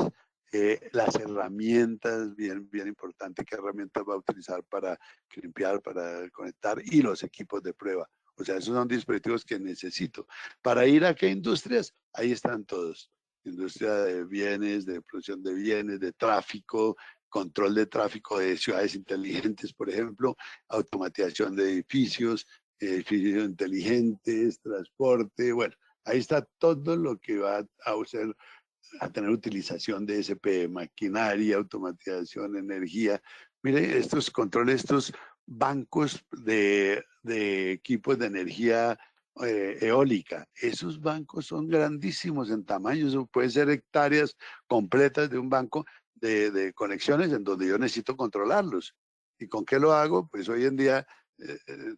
las herramientas, bien importante, qué herramientas va a utilizar para limpiar, para conectar, y los equipos de prueba. O sea, esos son dispositivos que necesito. ¿Para ir a qué industrias? Ahí están todos. Industria de bienes, de producción de bienes, de tráfico, control de tráfico de ciudades inteligentes, por ejemplo, automatización de edificios, edificios inteligentes, transporte, bueno, ahí está todo lo que va a tener utilización de SP, maquinaria, automatización, energía. Mire, estos controles, estos bancos de equipos de energía eólica, esos bancos son grandísimos en tamaño, eso puede ser hectáreas completas de un banco de conexiones en donde yo necesito controlarlos. ¿Y con qué lo hago? Pues hoy en día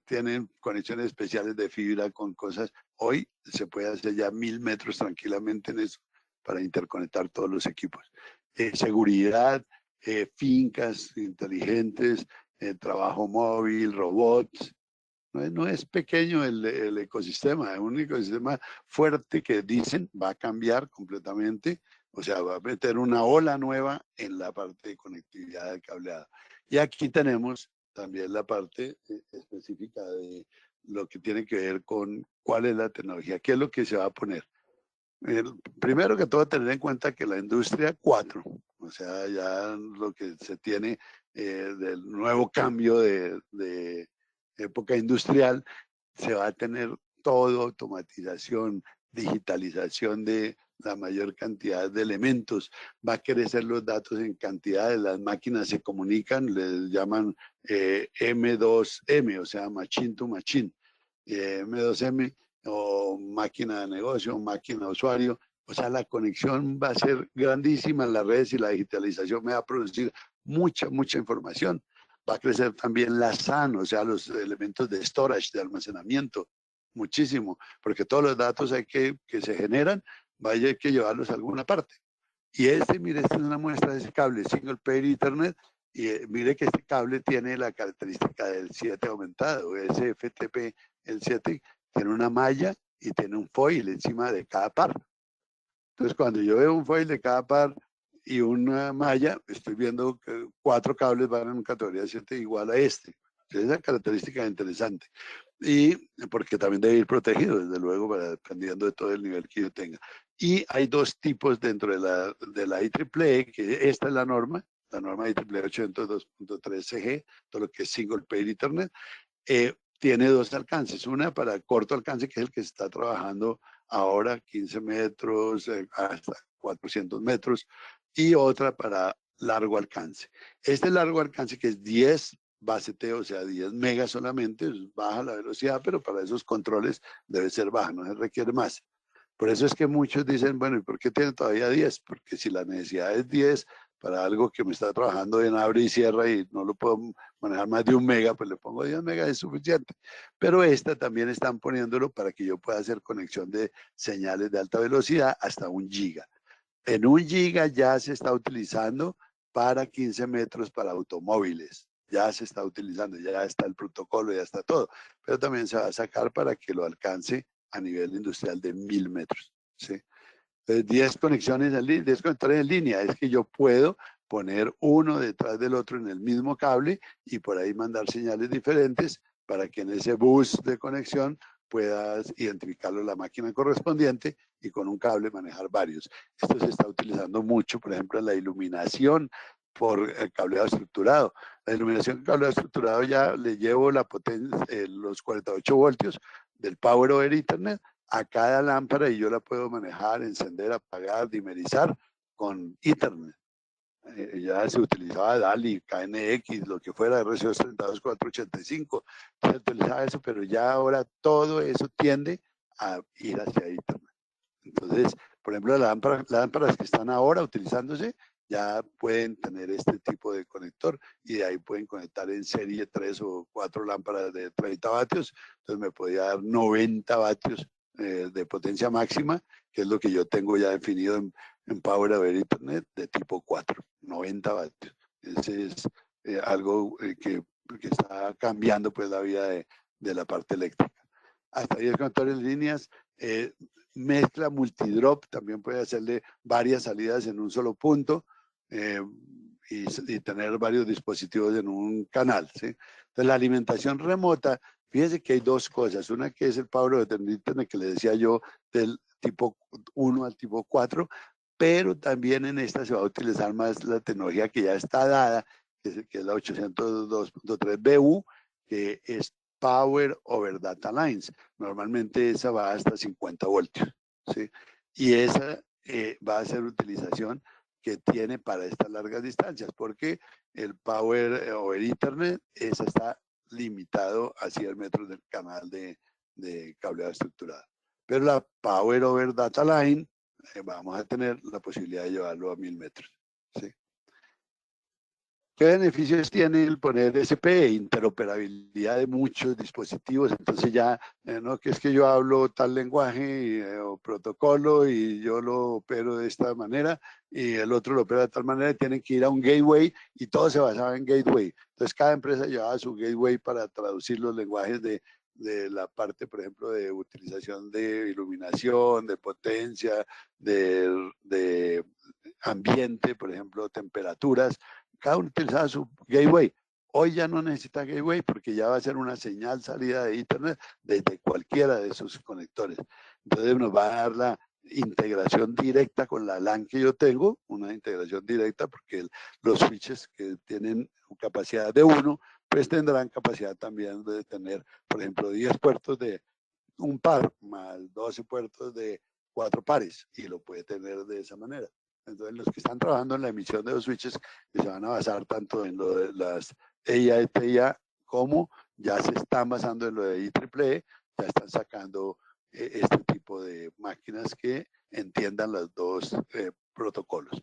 tienen conexiones especiales de fibra con cosas. Hoy se puede hacer ya 1000 metros tranquilamente en eso para interconectar todos los equipos. Seguridad, fincas inteligentes, trabajo móvil, robots. No es pequeño el ecosistema, es un ecosistema fuerte que dicen va a cambiar completamente, o sea, va a meter una ola nueva en la parte de conectividad de cableado. Y aquí tenemos también la parte específica de lo que tiene que ver con cuál es la tecnología, qué es lo que se va a poner. Primero que todo, tener en cuenta que la industria 4, o sea, ya lo que se tiene del nuevo cambio de época industrial, se va a tener todo, automatización, digitalización de la mayor cantidad de elementos, va a crecer los datos en cantidades, las máquinas se comunican, les llaman M2M, o sea, machine to machine, M2M, o máquina de negocio, máquina de usuario, o sea, la conexión va a ser grandísima en las redes y la digitalización me va a producir mucha información. Va a crecer también la SAN, o sea, los elementos de storage, de almacenamiento, muchísimo, porque todos los datos que se generan, vaya que llevarlos a alguna parte. Y mire, esta es una muestra de ese cable, Single Pair Ethernet, y mire que este cable tiene la característica del 7 aumentado, ese FTP, el 7, tiene una malla y tiene un foil encima de cada par. Entonces, cuando yo veo un foil de cada par y una malla, estoy viendo que 4 cables van en categoría 7 igual a este. Entonces, esa característica es interesante. Y porque también debe ir protegido, desde luego, dependiendo de todo el nivel que yo tenga. Y hay 2 tipos dentro de la IEEE, que esta es la norma, la norma IEEE 802.3CG, todo lo que es Single Pair Ethernet, tiene dos alcances. Una para corto alcance, que es el que se está trabajando ahora, 15 metros, hasta 400 metros, y otra para largo alcance. Este largo alcance, que es 10 base T, o sea, 10 megas solamente, baja la velocidad, pero para esos controles debe ser baja, no se requiere más. Por eso es que muchos dicen, bueno, ¿y por qué tiene todavía 10? Porque si la necesidad es 10 para algo que me está trabajando en abre y cierra y no lo puedo manejar más de 1 mega, pues le pongo 10 megas, es suficiente. Pero esta también están poniéndolo para que yo pueda hacer conexión de señales de alta velocidad hasta 1 giga. En 1 giga ya se está utilizando para 15 metros para automóviles. Ya se está utilizando, ya está el protocolo, ya está todo. Pero también se va a sacar para que lo alcance a nivel industrial de 1000 metros. ¿Sí? Entonces, 10 conexiones en línea, 10 conectores en línea. Es que yo puedo poner uno detrás del otro en el mismo cable y por ahí mandar señales diferentes para que en ese bus de conexión puedas identificarlo la máquina correspondiente y con un cable manejar varios. Esto se está utilizando mucho, por ejemplo, en la iluminación por el cableado estructurado. La iluminación cableado estructurado ya le llevo la potencia, los 48 voltios del Power over Ethernet a cada lámpara y yo la puedo manejar, encender, apagar, dimerizar con Ethernet. Ya se utilizaba DALI, KNX, lo que fuera, RC 32485, se utilizaba eso, pero ya ahora todo eso tiende a ir hacia Ethernet. Entonces, por ejemplo, las lámparas que están ahora utilizándose ya pueden tener este tipo de conector y de ahí pueden conectar en serie 3 o 4 lámparas de 30 vatios, entonces me podía dar 90 vatios de potencia máxima, que es lo que yo tengo ya definido en Power over Ethernet de tipo 4, 90 vatios. Ese es algo que está cambiando pues la vida de la parte eléctrica. Hasta 10 conectores en líneas, mezcla multidrop, también puede hacerle varias salidas en un solo punto y tener varios dispositivos en un canal, ¿sí? Entonces la alimentación remota, fíjese que hay dos cosas, una que es el Power over Ethernet que le decía yo del tipo 1 al tipo 4, pero también en esta se va a utilizar más la tecnología que ya está dada, que es la 802.3BU, que es Power over Data Lines. Normalmente esa va hasta 50 voltios, ¿sí? Y esa va a ser utilización que tiene para estas largas distancias, porque el Power over Ethernet, esa está limitado a 100 metros del canal de cableado estructurado. Pero la Power over Data Line, vamos a tener la posibilidad de llevarlo a 1000 metros, ¿sí? ¿Qué beneficios tiene el poner SP? Interoperabilidad de muchos dispositivos, entonces ya, no que es que yo hablo tal lenguaje o protocolo y yo lo opero de esta manera y el otro lo opera de tal manera, tienen que ir a un gateway y todo se basaba en gateway. Entonces cada empresa llevaba su gateway para traducir los lenguajes de la parte, por ejemplo, de utilización de iluminación, de potencia, de ambiente, por ejemplo, temperaturas. Cada uno utilizaba su gateway. Hoy ya no necesita gateway porque ya va a ser una señal salida de Internet desde cualquiera de sus conectores. Entonces nos va a dar la integración directa con la LAN que yo tengo, una integración directa porque los switches que tienen capacidad de 1, pues tendrán capacidad también de tener, por ejemplo, 10 puertos de un par más 12 puertos de 4 pares y lo puede tener de esa manera. Entonces, los que están trabajando en la emisión de los switches, que se van a basar tanto en lo de las EIA y TIA, como ya se están basando en lo de IEEE, ya están sacando este tipo de máquinas que entiendan los dos protocolos.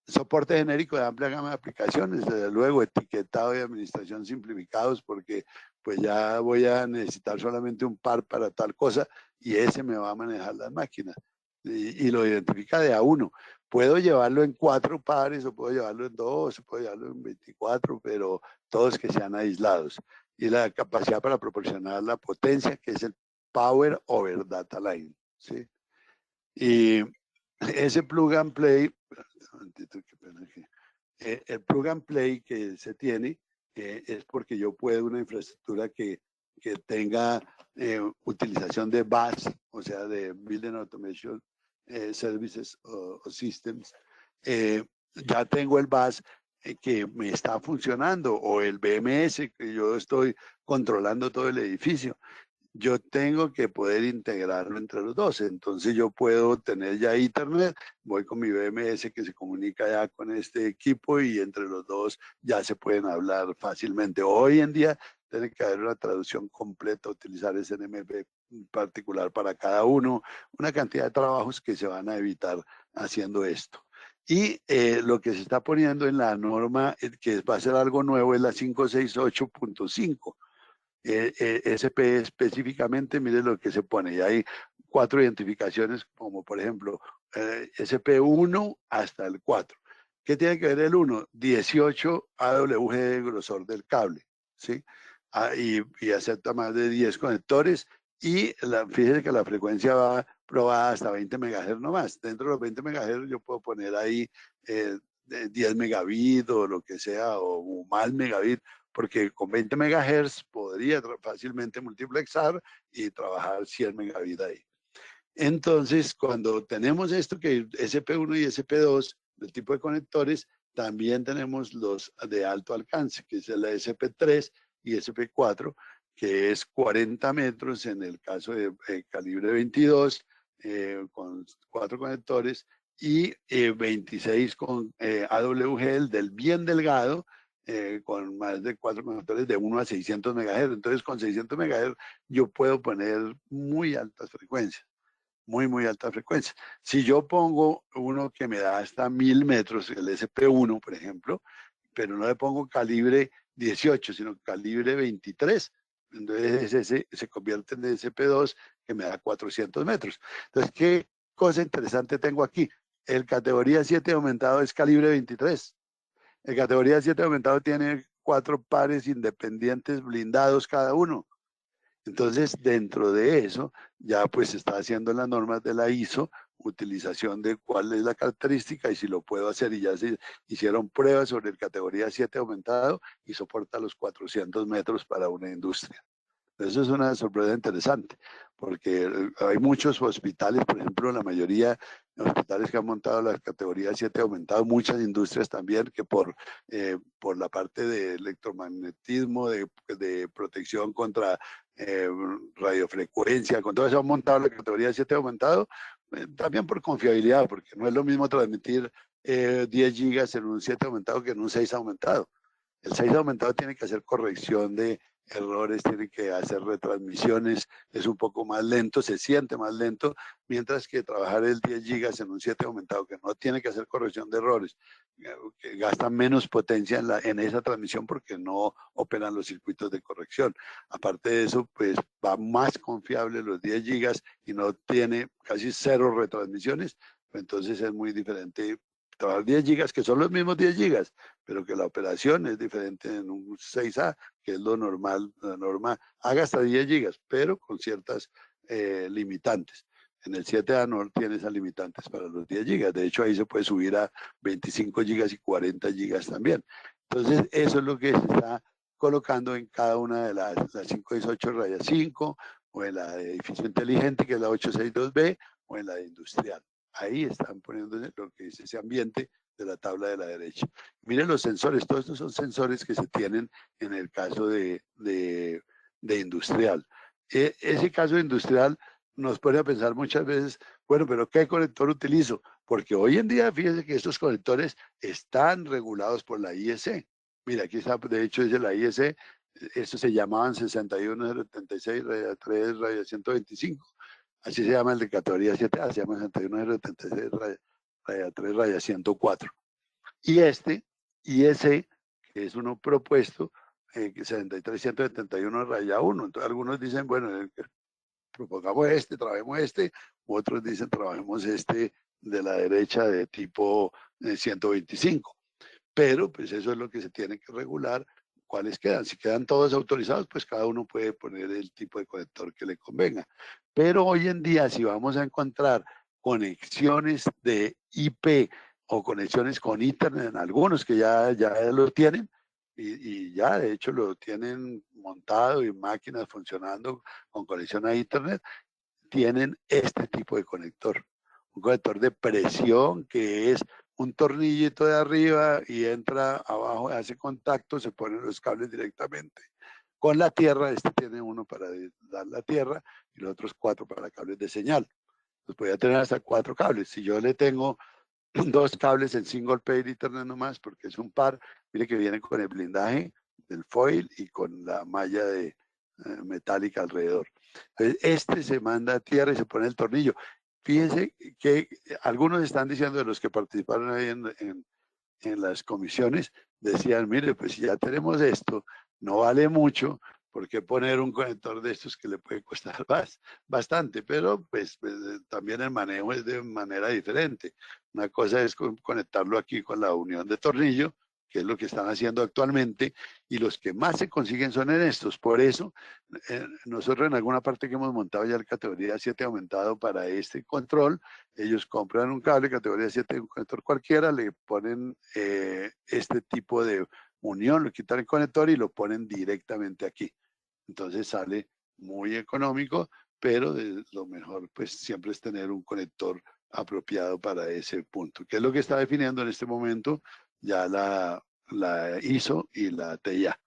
Soporte genérico de amplia gama de aplicaciones, desde luego etiquetado y administración simplificados, porque pues ya voy a necesitar solamente un par para tal cosa y ese me va a manejar las máquinas y lo identifica de a uno. Puedo llevarlo en 4 pares o puedo llevarlo en 2 o puedo llevarlo en 24, pero todos que sean aislados. Y la capacidad para proporcionar la potencia, que es el Power over Data Line, ¿sí? Y ese plug and play, el plug and play que se tiene es porque yo puedo una infraestructura que tenga utilización de BAS, o sea, de Building Automation Services o Systems, ya tengo el VAS que me está funcionando, o el BMS que yo estoy controlando todo el edificio. Yo tengo que poder integrarlo entre los dos. Entonces yo puedo tener ya Ethernet, voy con mi BMS que se comunica ya con este equipo y entre los dos ya se pueden hablar fácilmente. Hoy en día tiene que haber una traducción completa, utilizar SNMP particular para cada uno, una cantidad de trabajos que se van a evitar haciendo esto. Y lo que se está poniendo en la norma, que va a ser algo nuevo, es la 568.5. SP específicamente, mire lo que se pone. Y hay 4 identificaciones, como por ejemplo, SP1 hasta el 4. ¿Qué tiene que ver el 1? 18 AWG de grosor del cable, ¿sí? Y acepta más de 10 conectores. Y fíjense que la frecuencia va probada hasta 20 MHz nomás. Dentro de los 20 MHz yo puedo poner ahí 10 megabit o lo que sea, o más megabit, porque con 20 MHz podría fácilmente multiplexar y trabajar 100 megabit ahí. Entonces, cuando tenemos esto, que SP1 y SP2, del tipo de conectores, también tenemos los de alto alcance, que es el SP3 y SP4, que es 40 metros en el caso de calibre 22, con 4 conectores, y 26 con AWG, el del bien delgado, con más de 4 conectores de 1 a 600 MHz. Entonces, con 600 MHz yo puedo poner muy altas frecuencias, muy alta frecuencia. Si yo pongo uno que me da hasta 1000 metros, el SP1, por ejemplo, pero no le pongo calibre 18, sino calibre 23, entonces ese se convierte en SP2, que me da 400 metros. Entonces, ¿qué cosa interesante tengo aquí? El categoría 7 aumentado es calibre 23. El categoría 7 aumentado tiene 4 pares independientes blindados cada uno. Entonces, dentro de eso, ya pues se está haciendo en las normas de la ISO, utilización de cuál es la característica y si lo puedo hacer, y ya se hicieron pruebas sobre el categoría 7 aumentado y soporta los 400 metros para una industria. Eso es una sorpresa interesante, porque hay muchos hospitales, por ejemplo, la mayoría de hospitales que han montado la categoría 7 aumentado, muchas industrias también que por la parte de electromagnetismo, de protección contra radiofrecuencia, con todo eso han montado la categoría 7 aumentado, también por confiabilidad, porque no es lo mismo transmitir 10 gigas en un 7 aumentado que en un 6 aumentado. El 6 aumentado tiene que hacer corrección de errores, tiene que hacer retransmisiones, es un poco más lento, se siente más lento, mientras que trabajar el 10 gigas en un 7 aumentado, que no tiene que hacer corrección de errores, que gasta menos potencia en esa transmisión porque no operan los circuitos de corrección. Aparte de eso, pues va más confiable los 10 gigas y no tiene casi 0 retransmisiones, entonces es muy diferente trabajar 10 gigas, que son los mismos 10 gigas, pero que la operación es diferente en un 6A, que es lo normal, la norma haga hasta 10 gigas, pero con ciertas limitantes. En el 7A no tiene esas limitantes para los 10 gigas. De hecho, ahí se puede subir a 25 gigas y 40 gigas también. Entonces, eso es lo que se está colocando en cada una de las 568 raya 5, o en la de edificio inteligente, que es la 862B, o en la de industrial. Ahí están poniendo lo que es ese ambiente de la tabla de la derecha. Miren los sensores, todos estos son sensores que se tienen en el caso de industrial. Ese caso de industrial nos pone a pensar muchas veces, bueno, pero ¿qué conector utilizo? Porque hoy en día, fíjense que estos conectores están regulados por la IEC. Mira, aquí está, de hecho, dice la IEC, estos se llamaban 61076, raya 3, raya 125. Así se llama el de categoría 7A, se llama 61076, raya 3, raya 104. Y este IEC, que es uno propuesto, 73171 raya 1. Entonces algunos dicen, bueno, propongamos este, trabajemos este, otros dicen, trabajemos este de la derecha de tipo 125. Pero pues eso es lo que se tiene que regular. ¿Cuáles quedan? Si quedan todos autorizados, pues cada uno puede poner el tipo de conector que le convenga. Pero hoy en día, si vamos a encontrar conexiones de IP o conexiones con Internet, en algunos que ya lo tienen, y ya de hecho lo tienen montado y máquinas funcionando con conexión a Internet, tienen este tipo de conector. Un conector de presión que es un tornillito de arriba y entra abajo, hace contacto, se ponen los cables directamente con la tierra. Este tiene uno para dar la tierra y los otros 4 para cables de señal. Pues voy a tener hasta 4 cables. Si yo le tengo 2 cables en single pair Ethernet nomás, porque es un par, mire que vienen con el blindaje del foil y con la malla de metálica alrededor. Entonces, este se manda a tierra y se pone el tornillo. Fíjense que algunos están diciendo, de los que participaron ahí en las comisiones, decían, mire, pues si ya tenemos esto, no vale mucho, ¿por qué poner un conector de estos que le puede costar bastante? Pero pues también el manejo es de manera diferente. Una cosa es conectarlo aquí con la unión de tornillo, que es lo que están haciendo actualmente, y los que más se consiguen son en estos. Por eso, nosotros en alguna parte que hemos montado ya la categoría 7 aumentado para este control, ellos compran un cable categoría 7, un conector cualquiera, le ponen este tipo de unión, le quitan el conector y lo ponen directamente aquí. Entonces sale muy económico, pero lo mejor pues siempre es tener un conector apropiado para ese punto, que es lo que está definiendo en este momento ya la ISO y la TIA.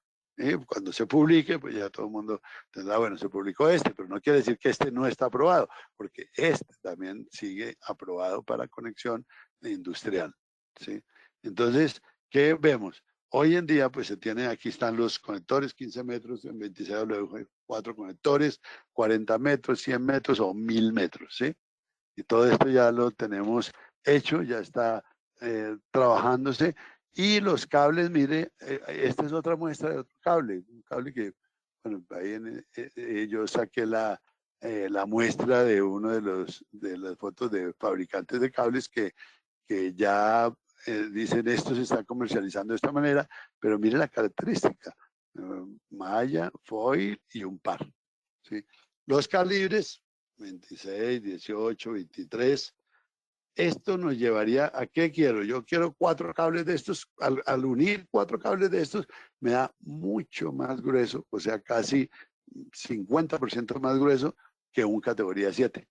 Cuando se publique, pues ya todo el mundo tendrá, bueno, se publicó este, pero no quiere decir que este no está aprobado, porque este también sigue aprobado para conexión industrial, ¿sí? Entonces, ¿qué vemos? Hoy en día, pues se tiene, aquí están los conectores, 15 metros en 26W, 4 conectores, 40 metros, 100 metros o 1000 metros, ¿sí? Y todo esto ya lo tenemos hecho, ya está trabajándose. Y los cables, mire, esta es otra muestra de otro cable, un cable que, bueno, ahí yo saqué la muestra de uno de las fotos de fabricantes de cables que ya dicen esto se está comercializando de esta manera, pero mire la característica, malla, foil y un par, ¿sí? Los calibres, 26, 18, 23. Esto nos llevaría a qué quiero. Yo quiero 4 cables de estos. Al unir 4 cables de estos, me da mucho más grueso, o sea, casi 50% más grueso que un categoría 7.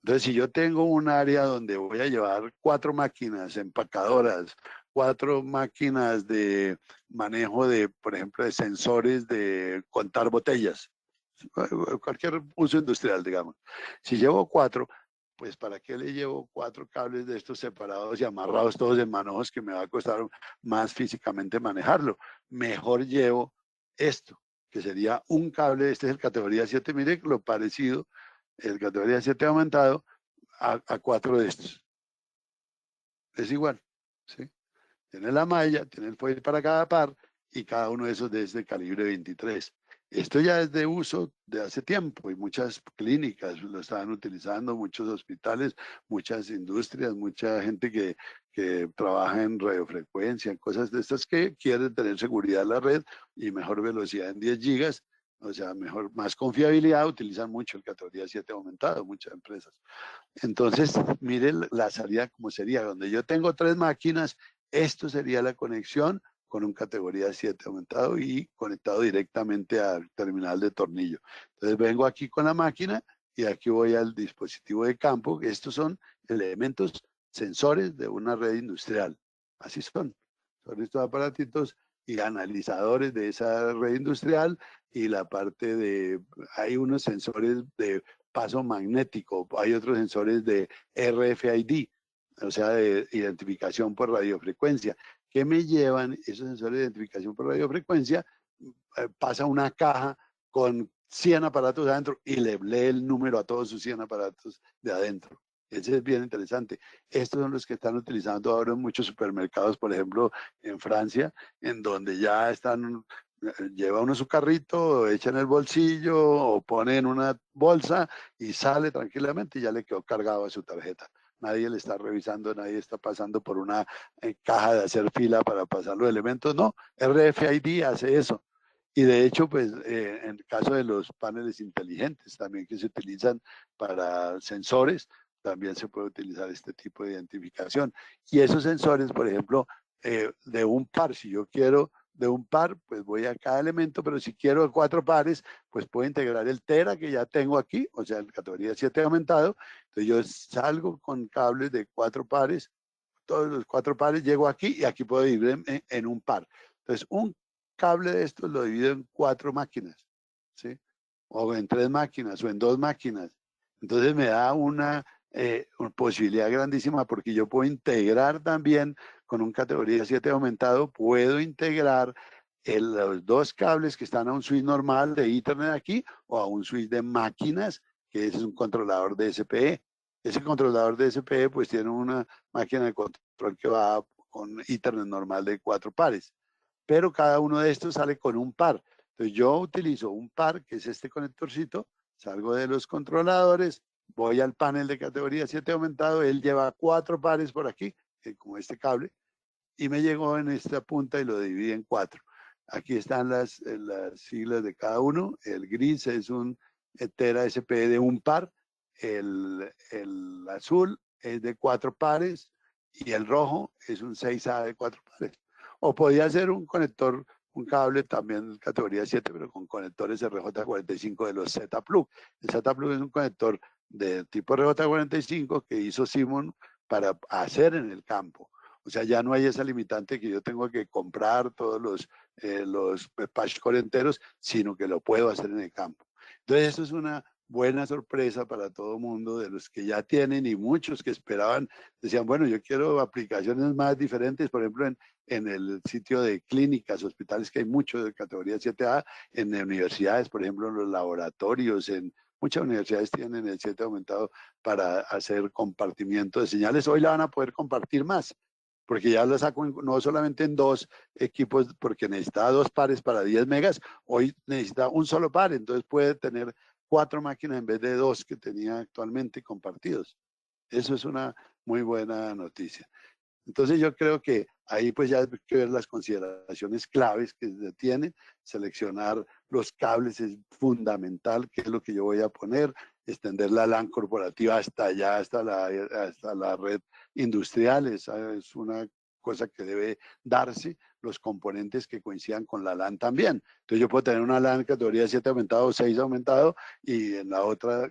Entonces, si yo tengo un área donde voy a llevar 4 máquinas empacadoras, 4 máquinas de manejo de, por ejemplo, de sensores de contar botellas, cualquier uso industrial, digamos. Si llevo 4, pues ¿para qué le llevo 4 cables de estos separados y amarrados todos en manojos que me va a costar más físicamente manejarlo? Mejor llevo esto, que sería un cable, este es el categoría 7, mire lo parecido, el categoría 7 aumentado a 4 de estos. Es igual, ¿sí? Tiene la malla, tiene el foil para cada par y cada uno de esos de este calibre 23. Esto ya es de uso de hace tiempo y muchas clínicas lo estaban utilizando, muchos hospitales, muchas industrias, mucha gente que trabaja en radiofrecuencia, en cosas de estas que quieren tener seguridad en la red y mejor velocidad en 10 gigas, o sea, más confiabilidad, utilizan mucho el categoría 7 aumentado, muchas empresas. Entonces, miren la salida como sería, donde yo tengo 3 máquinas, esto sería la conexión con un categoría 7 aumentado y conectado directamente al terminal de tornillo. Entonces vengo aquí con la máquina y aquí voy al dispositivo de campo. Estos son elementos sensores de una red industrial. Así son estos aparatitos y analizadores de esa red industrial y la parte de, hay unos sensores de paso magnético, hay otros sensores de RFID, o sea, de identificación por radiofrecuencia, que me llevan, esos sensores de identificación por radiofrecuencia, pasa una caja con 100 aparatos adentro y le lee el número a todos sus 100 aparatos de adentro. Ese es bien interesante. Estos son los que están utilizando ahora en muchos supermercados, por ejemplo, en Francia, en donde ya están, lleva uno su carrito, echa en el bolsillo o pone en una bolsa y sale tranquilamente y ya le quedó cargado a su tarjeta. Nadie le está revisando, nadie está pasando por una caja de hacer fila para pasar los elementos. No, RFID hace eso. Y de hecho, pues en el caso de los paneles inteligentes también que se utilizan para sensores, también se puede utilizar este tipo de identificación. Y esos sensores, por ejemplo, de un par, si yo quiero de un par, pues voy a cada elemento, pero si quiero 4 pares, pues puedo integrar el Tera que ya tengo aquí, o sea, en categoría 7 aumentado. Entonces yo salgo con cables de 4 pares, todos los 4 pares, llego aquí y aquí puedo dividir en un par. Entonces, un cable de estos lo divido en 4 máquinas, ¿sí? O en 3 máquinas o en 2 máquinas. Entonces me da una posibilidad grandísima porque yo puedo integrar también con un categoría 7 aumentado, puedo integrar los 2 cables que están a un switch normal de Ethernet aquí o a un switch de máquinas, que es un controlador de SPE. Ese controlador de SPE pues tiene una máquina de control que va con Ethernet normal de 4 pares, pero cada uno de estos sale con un par. Entonces yo utilizo un par, que es este conectorcito, salgo de los controladores, voy al panel de categoría 7 aumentado, él lleva 4 pares por aquí, como este cable, y me llegó en esta punta y lo dividí en 4. Aquí están las siglas de cada uno. El gris es un Tera SPE de un par, el azul es de 4 pares y el rojo es un 6A de 4 pares. O podía ser un conector, un cable también categoría 7, pero con conectores RJ45 de los Z-Plug. El Z-Plug es un conector de tipo RJ45 que hizo Simon para hacer en el campo. O sea, ya no hay esa limitante que yo tengo que comprar todos los patch core enteros, sino que lo puedo hacer en el campo. Entonces, esto es una buena sorpresa para todo el mundo, de los que ya tienen y muchos que esperaban, decían, bueno, yo quiero aplicaciones más diferentes, por ejemplo, en el sitio de clínicas, hospitales, que hay mucho de categoría 7A, en universidades, por ejemplo, en los laboratorios, en muchas universidades tienen el 7 aumentado para hacer compartimiento de señales. Hoy la van a poder compartir más, porque ya la saco no solamente en 2 equipos, porque necesitaba 2 pares para 10 megas, hoy necesita un solo par, entonces puede tener 4 máquinas en vez de 2 que tenía actualmente compartidos. Eso es una muy buena noticia. Entonces yo creo que ahí pues ya hay que ver las consideraciones claves que se tienen, seleccionar los cables es fundamental, qué es lo que yo voy a poner, extender la LAN corporativa hasta allá, hasta la red industrial, esa es una cosa que debe darse, los componentes que coincidan con la LAN también. Entonces yo puedo tener una LAN categoría 7 aumentado o 6 aumentado y en la otra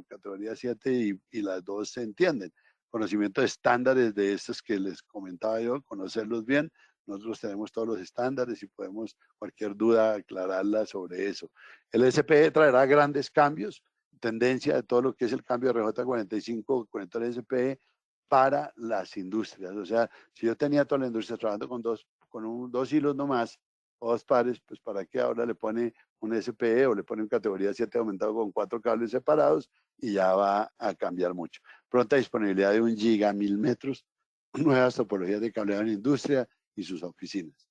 categoría 7 y las dos se entienden. Conocimiento de estándares de estos que les comentaba yo, conocerlos bien. Nosotros tenemos todos los estándares y podemos cualquier duda aclararla sobre eso. El SPE traerá grandes cambios, tendencia de todo lo que es el cambio de RJ45, conector SPE para las industrias. O sea, si yo tenía toda la industria trabajando con dos hilos nomás, o 2 pares, pues para qué ahora le pone un SPE o le pone un categoría 7 aumentado con 4 cables separados y ya va a cambiar mucho. Pronta disponibilidad de 1 giga, 1000 metros, nuevas topologías de cableado en industria y sus oficinas.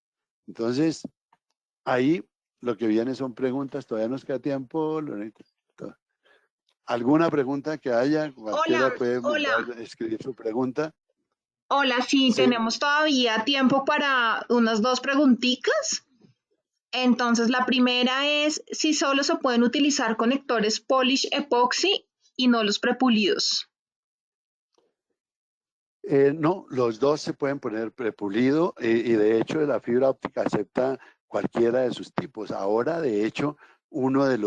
Entonces, ahí lo que viene son preguntas, todavía nos queda tiempo, Lorena. ¿Alguna pregunta que haya? Cualquiera puede escribir su pregunta. Hola, sí, Sí. tenemos todavía tiempo para unas 2 preguntitas. Entonces, la primera es si solo se pueden utilizar conectores Polish Epoxy y no los prepulidos. No, los dos se pueden poner prepulido y de hecho la fibra óptica acepta cualquiera de sus tipos. Ahora, de hecho, uno de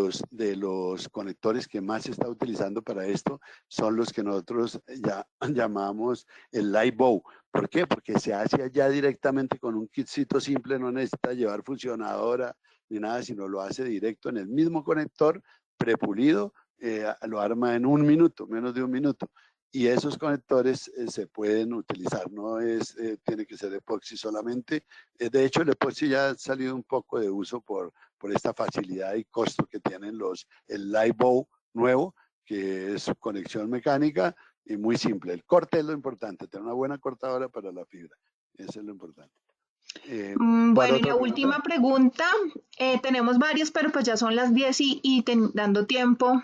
los conectores que más se está utilizando para esto son los que nosotros ya llamamos el Lightbow. ¿Por qué? Porque se hace allá directamente con un kitcito simple, no necesita llevar funcionadora ni nada, sino lo hace directo en el mismo conector prepulido, lo arma en 1 minuto, menos de 1 minuto. Y esos conectores se pueden utilizar, no tiene que ser epoxi solamente. De hecho, el epoxi ya ha salido un poco de uso por esta facilidad y costo que tienen el Lightbow nuevo, que es su conexión mecánica y muy simple. El corte es lo importante, tener una buena cortadora para la fibra. Eso es lo importante. Bueno, y la última pregunta, tenemos varias, pero pues ya son las 10 y dando tiempo.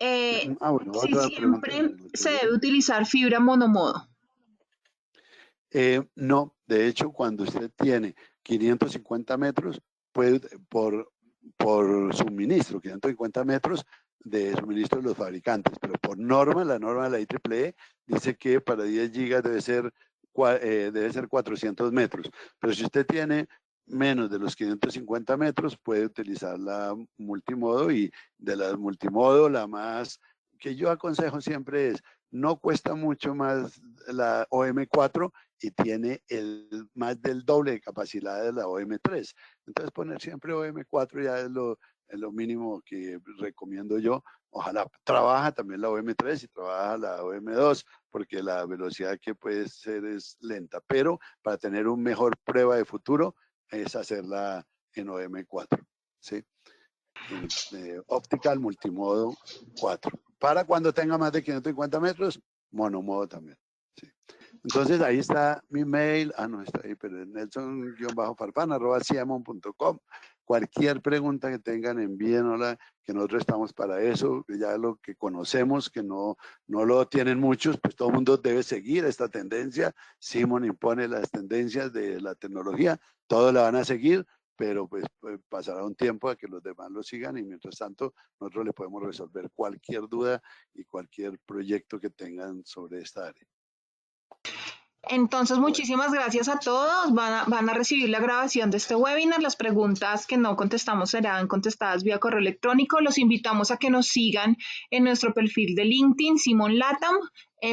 Bueno, Si otra siempre pregunta. se debe utilizar fibra monomodo. No, de hecho, cuando usted tiene 550 metros, puede, por suministro, 550 metros de suministro de los fabricantes, pero por norma, la norma de la IEEE dice que para 10 gigas debe ser 400 metros. Pero si usted tiene menos de los 550 metros, puede utilizar la multimodo, y de la multimodo, la más que yo aconsejo siempre es no cuesta mucho más la OM4 y tiene más del doble de capacidad de la OM3. Entonces poner siempre OM4 ya es lo mínimo que recomiendo yo. Ojalá trabaja también la OM3 y trabaja la OM2, porque la velocidad que puede ser es lenta, pero para tener un mejor prueba de futuro es hacerla en OM4, ¿sí? Optical multimodo 4. Para cuando tenga más de 550 metros, monomodo también. ¿Sí? Entonces ahí está mi mail. No está ahí, pero es nelson-farfán@ciamon.com. Cualquier pregunta que tengan, envíenla, que nosotros estamos para eso. Ya lo que conocemos, que no lo tienen muchos, pues todo el mundo debe seguir esta tendencia. Simon impone las tendencias de la tecnología, todos la van a seguir, pero pues pasará un tiempo a que los demás lo sigan y mientras tanto nosotros le podemos resolver cualquier duda y cualquier proyecto que tengan sobre esta área. Entonces, muchísimas gracias a todos. Van a recibir la grabación de este webinar. Las preguntas que no contestamos serán contestadas vía correo electrónico. Los invitamos a que nos sigan en nuestro perfil de LinkedIn, Simon Latam,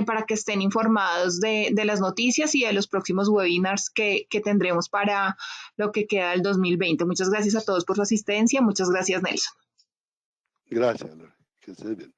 para que estén informados de las noticias y de los próximos webinars que tendremos para lo que queda del 2020. Muchas gracias a todos por su asistencia. Muchas gracias, Nelson. Gracias, Lore. Que estés bien.